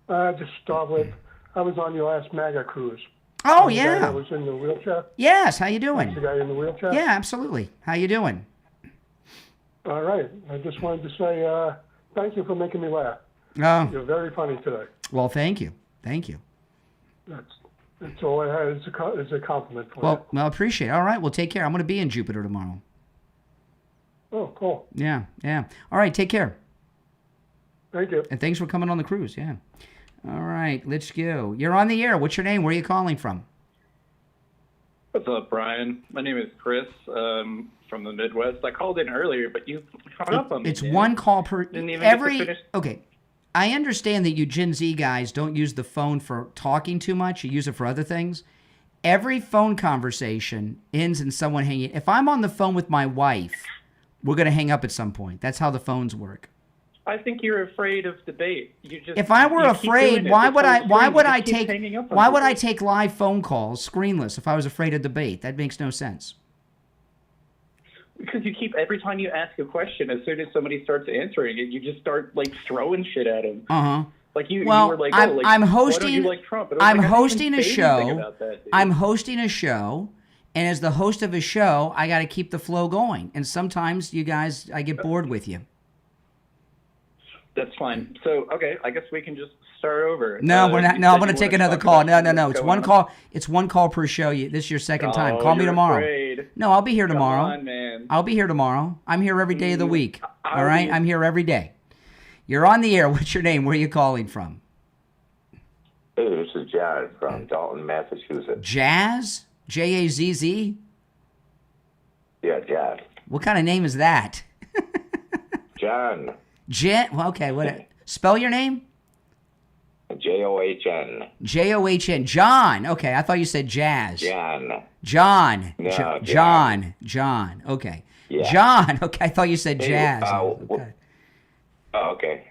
Just start with, I was on your last MAGA cruise. Oh, The yeah. guy that was in the wheelchair. Yes. How you doing? The guy in the wheelchair. Yeah, absolutely. How you doing? All right. I just wanted to say thank you for making me laugh. Oh. You're very funny today. Well, thank you. Thank you. That's all I had. It's a compliment for Well, I appreciate it. All right. Well, take care. I'm going to be in Jupiter tomorrow. you. Oh, cool. Yeah. All right. Take care. Thank you. And thanks for coming on the cruise. Yeah. All right. Let's go. You're on the air. What's your name? Where are you calling from? What's up, Brian? My name is Chris from the Midwest. I called in earlier, but you hung up on me. It's one call per Didn't even get to finish. Okay. I understand that you Gen Z guys don't use the phone for talking too much. You use it for other things. Every phone conversation ends in someone hanging. If I'm on the phone with my wife, we're going to hang up at some point. That's how the phones work. I think you're afraid of debate. If I were afraid, why would I take live phone calls screenless if I was afraid of debate? That makes no sense. Because you keep, every time you ask a question, as soon as somebody starts answering it, you just start like throwing shit at them. Like you were like, I'm why don't hosting. you like Trump? And I was I'm like, I didn't hosting even a say anything show. about that, dude. I'm hosting a show, and as the host of a show, I got to keep the flow going. And sometimes you guys, I get bored with you. That's fine. So, okay, I guess we can just start over. No, we're not. No, I'm going to take another call. No. It's what's one going call. It's one call per show. This is your second time. Call me you're tomorrow. afraid. No, I'll be here Come tomorrow. on, man. I'll be here tomorrow. I'm here every day of the week. All right? I'm here every day. You're on the air. What's your name? Where are you calling from? Hey, this is John from Dalton, Massachusetts. Jazz? J-A-Z-Z? Yeah, John. What kind of name is that? John. Well, okay. What? Spell your name? John. John. John. Okay, I thought you said jazz. John. John. No, John. Okay. Yeah. John. Okay, I thought you said Hey, jazz. okay. Okay.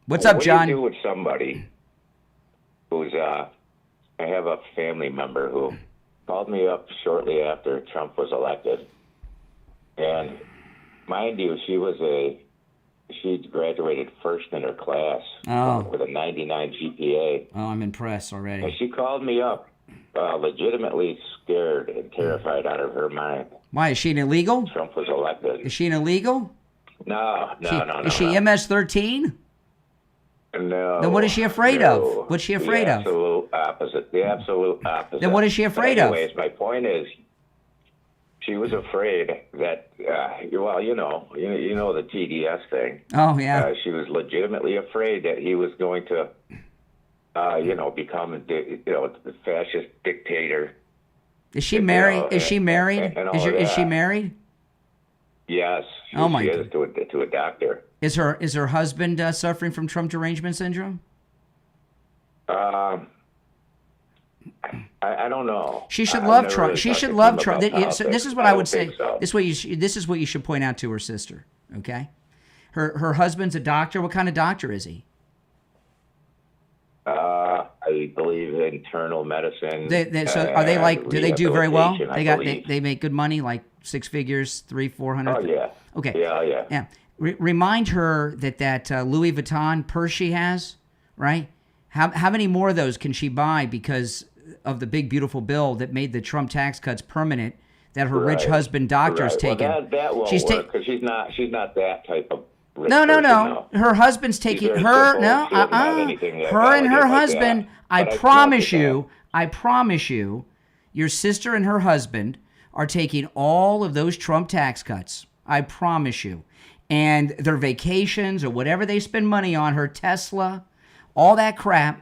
What's up, John? What do you do with somebody who's, I have a family member who called me up shortly after Trump was elected. And mind you, she graduated first in her class with a 99 GPA. Oh, I'm impressed already. And she called me up, legitimately scared and terrified out of her mind. Why, is she an illegal? Trump was elected. Is she an illegal? No. Is she MS-13? No. Then what is she afraid of? What's she afraid of? The absolute opposite. Then what is she afraid of? Anyways, my point is, she was afraid that, you know the TDS thing. Oh, yeah. She was legitimately afraid that he was going to, become the fascist dictator. Is she married? Is she married? And all Is she that. married? Yes. Oh my She is to a doctor. Is her husband suffering from Trump derangement syndrome? I don't know. She should I've love never Trump. really She talked should to love Kim Trump. about So politics. this is what I I would don't say. think so. This is what you should point out to her sister. Okay, her husband's a doctor. What kind of doctor is he? I believe internal medicine. So are they like? Do they do very well? Rehabilitation, They make good money, like 6 figures, 300-400. Oh yeah. Okay. Yeah. Remind her that Louis Vuitton purse she has, right? How many more of those can she buy because of the big beautiful bill that made the Trump tax cuts permanent that her rich husband doctor's taking? Well, that won't work because she's not that type of. No. Her husband's taking her. No, her and her husband. I promise you, your sister and her husband are taking all of those Trump tax cuts. I promise you, and their vacations or whatever they spend money on, her Tesla, all that crap.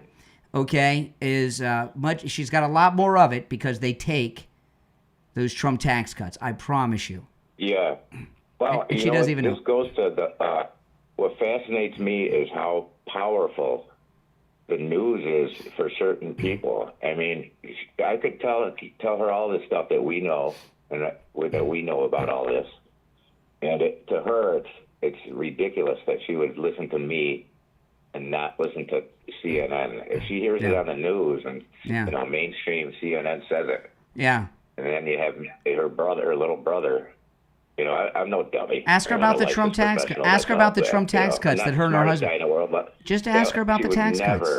Okay, is much. She's got a lot more of it because they take those Trump tax cuts. I promise you. Yeah. Well, and she doesn't even know. This goes to the. What fascinates me is how powerful the news is for certain people. I mean, I could tell her all this stuff that we know and that we know about all this, and to her, it's ridiculous that she would listen to me and not listen to CNN. If she hears it on the news and mainstream CNN says it, and then you have her little brother. You know, I'm no dummy. Ask her about the Trump tax cuts. Ask her about the Trump tax cuts that her and her husband. Just ask her about the tax cuts.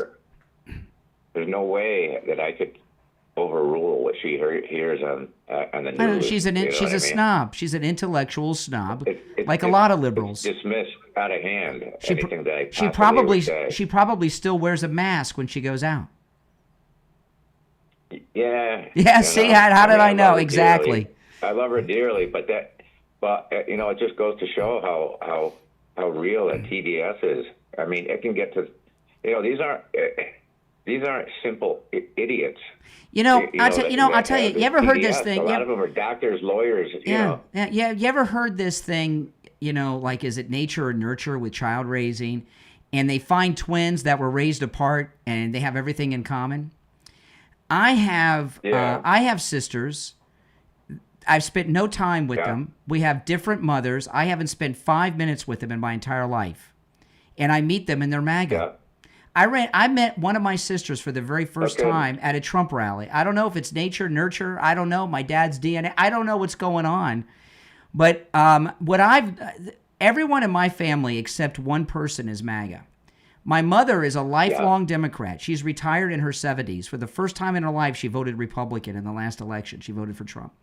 There's no way that I could overrule what she hears on the news. She's a snob. She's an intellectual snob, like a lot of liberals. It's dismissed out of hand. Anything that I would say. She probably still wears a mask when she goes out. Yeah. Yeah. See, how did I know exactly? I love her dearly, but it just goes to show how real that TDS is. I mean, it can get to, these aren't simple idiots. I'll tell you. You ever heard this thing? A lot of them are doctors, lawyers. Yeah. You ever heard this thing? Like, is it nature or nurture with child raising, and they find twins that were raised apart and they have everything in common. I have sisters. I've spent no time with them. We have different mothers. I haven't spent 5 minutes with them in my entire life. And I meet them and they're MAGA. I met one of my sisters for the very first time at a Trump rally. I don't know if it's nature, nurture. I don't know. My dad's DNA. I don't know what's going on. But everyone in my family except one person is MAGA. My mother is a lifelong Democrat. She's retired in her 70s. For the first time in her life, she voted Republican in the last election. She voted for Trump.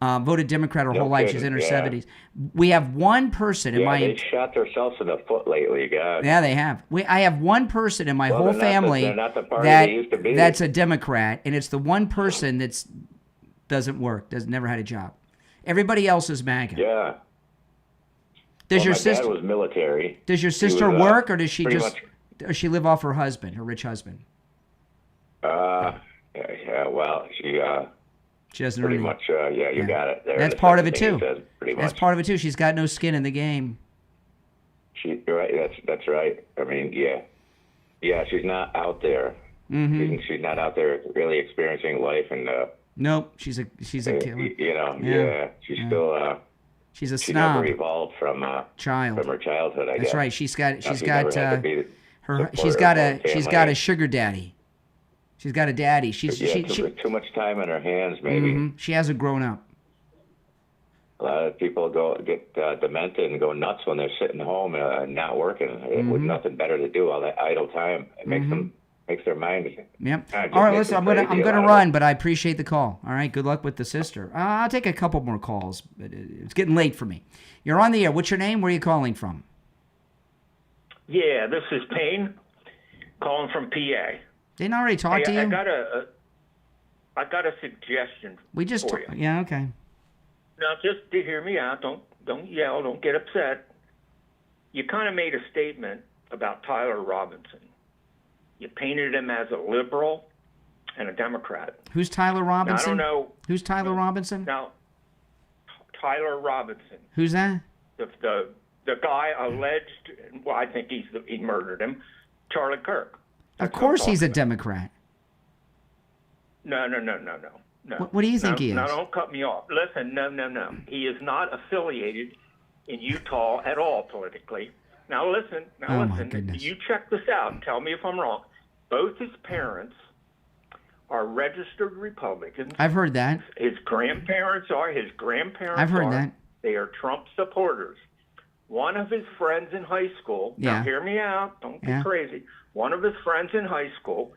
Voted Democrat her whole life. She's in her 70s. We have one person in my... they shot themselves in the foot lately, God. Yeah, they have. I have one person in my whole family they're not the party they used to be. That's a Democrat, and it's the one person that doesn't work, never had a job. Everybody else is MAGA. Yeah. Does your my sister... dad was military. Does your sister work, or does she does she live off her husband, her rich husband? She doesn't pretty much. You got it. There. That's part of it too. That's part of it too. She's got no skin in the game. You're right. That's right. I mean, yeah. She's not out there. Mm-hmm. She's not out there really experiencing life, and nope. She's a killer. She's still. She's a she snob. Never evolved from her childhood. I guess. That's right. She's got a sugar daddy. She's got a daddy. Too much time on her hands, maybe. Mm-hmm. She hasn't grown up. A lot of people get demented and go nuts when they're sitting home not working with nothing better to do. All that idle time, it makes their mind. Yep. All right, listen. I'm gonna run, but I appreciate the call. All right. Good luck with the sister. I'll take a couple more calls, but it's getting late for me. You're on the air. What's your name? Where are you calling from? Yeah, this is Payne, calling from PA. Didn't I already talk to you? I got a suggestion. We just for you. Yeah, okay. Now, just to hear me out, don't yell, don't get upset. You kind of made a statement about Tyler Robinson. You painted him as a liberal and a Democrat. Who's Tyler Robinson? Now, I don't know. Who's Tyler Robinson? Now, Tyler Robinson. Who's that? The guy alleged, well, I think he murdered him, Charlie Kirk. Of course he's a Democrat. No. What do you think he is? No, don't cut me off. Listen, no. He is not affiliated in Utah at all politically. Now listen. My goodness. You check this out and tell me if I'm wrong. Both his parents are registered Republicans. I've heard that. His grandparents are. I've heard that. They are Trump supporters. One of his friends in high school, now hear me out, don't be crazy. One of his friends in high school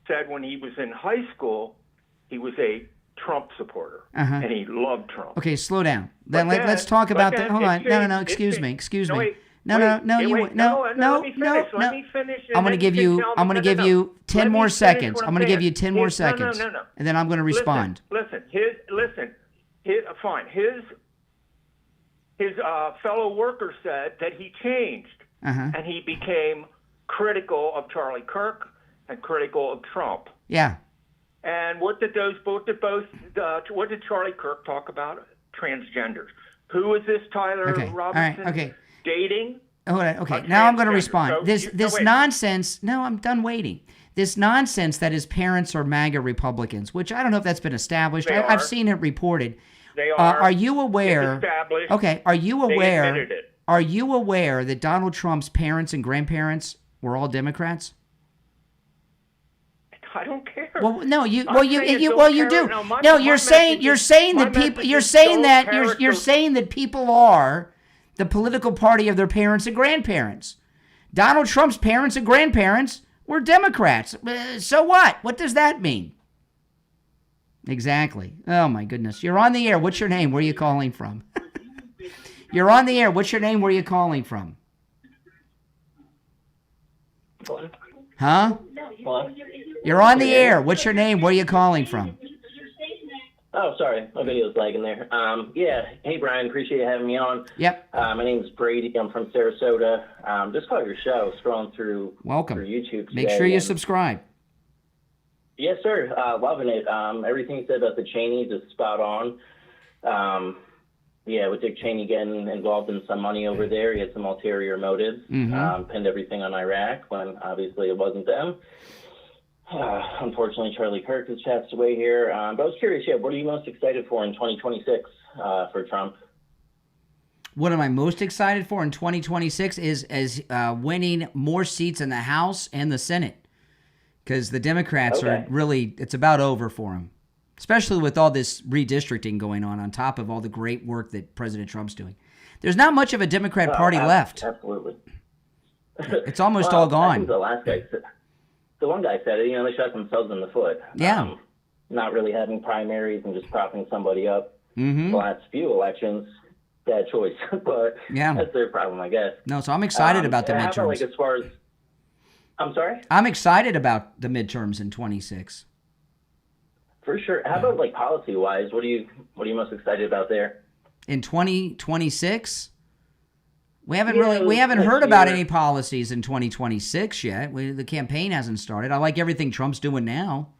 said when he was in high school, he was a Trump supporter, and he loved Trump. Okay, slow down. Let's talk about that. Hold on. No. Excuse me. No. Let me finish. I'm going to give you 10 more seconds. I'm going to give you 10 more seconds. No. And then I'm going to respond. Listen. His fellow worker said that he changed, and he became critical of Charlie Kirk and critical of Trump. Yeah. And what did Charlie Kirk talk about? Transgenders. Who is this Tyler Robinson? All right. Okay. Dating? Hold on. Okay. Now I'm going to respond. This nonsense. No, I'm done waiting. This nonsense that his parents are MAGA Republicans, which I don't know if that's been established. I've seen it reported. They are. Are you aware? It's established. Okay. Are you aware? They admitted it. Are you aware that Donald Trump's parents and grandparents were all Democrats? I don't care. Well, no, you do. No, you're saying that people are the political party of their parents and grandparents. Donald Trump's parents and grandparents were Democrats. So what? What does that mean? Exactly. Oh my goodness. You're on the air. What's your name? Where are you calling from? You're on the air. What's your name? Where are you calling from? Huh? You're on the air. What's your name? Where are you calling from? Oh, sorry. My video's lagging there. Hey, Brian. Appreciate you having me on. Yep. My name's Brady. I'm from Sarasota. Just caught your show, scrolling through Welcome. Through YouTube today. Make sure you subscribe. Yes, sir. Loving it. Everything you said about the Cheneys is spot on. With Dick Cheney getting involved in some money over there, he had some ulterior motives. Pinned everything on Iraq when obviously it wasn't them. Unfortunately, Charlie Kirk has passed away here. But I was curious, what are you most excited for in 2026 for Trump? What am I most excited for in 2026 is winning more seats in the House and the Senate. Because the Democrats are really, it's about over for them. Especially with all this redistricting going on top of all the great work that President Trump's doing. There's not much of a Democrat party left. Absolutely. It's almost all gone. I think the last guy said, the one guy said it, they shot themselves in the foot. Yeah. Not really having primaries and just propping somebody up. Mm-hmm. The last few elections, bad choice. But that's their problem, I guess. No, so I'm excited about the midterms. About, as far as, I'm sorry? I'm excited about the midterms in 26. For sure. How about policy-wise? What are you most excited about there? In 2026? We haven't heard about any policies in 2026 yet. The campaign hasn't started. I like everything Trump's doing now.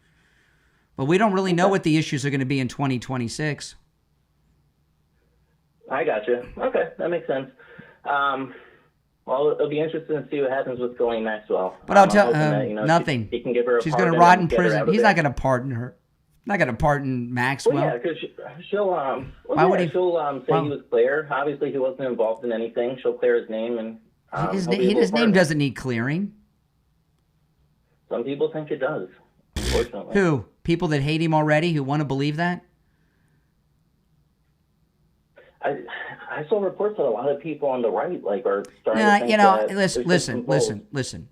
But we don't really know what the issues are going to be in 2026. I gotcha. Okay, that makes sense. Well, it'll be interesting to see what happens with Ghislaine Maxwell. But I'll tell nothing. He can give her a She's going to rot in prison. He's not going to pardon her. Not going to pardon Maxwell. Well, because she'll say he was clear. Obviously, he wasn't involved in anything. She'll clear his name, and his name doesn't need clearing. Some people think it does. Unfortunately. Who? People that hate him already, who want to believe that? I saw reports that a lot of people on the right are starting to think listen.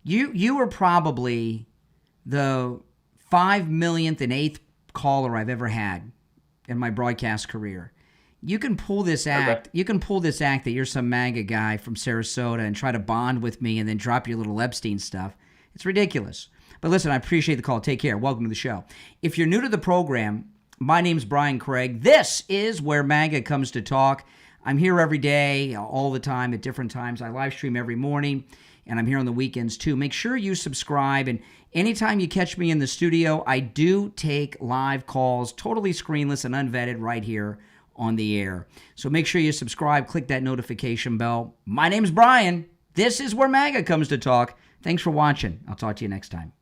You were probably the 5 millionth and 8th caller I've ever had in my broadcast career. You can pull this act. You can pull this act that you're some MAGA guy from Sarasota and try to bond with me and then drop your little Epstein stuff. It's ridiculous. But listen, I appreciate the call. Take care. Welcome to the show. If you're new to the program, my name's Brian Craig. This is where MAGA comes to talk. I'm here every day, all the time, at different times. I live stream every morning, and I'm here on the weekends too. Make sure you subscribe, and anytime you catch me in the studio, I do take live calls, totally screenless and unvetted right here on the air. So make sure you subscribe, click that notification bell. My name's Brian. This is where MAGA comes to talk. Thanks for watching. I'll talk to you next time.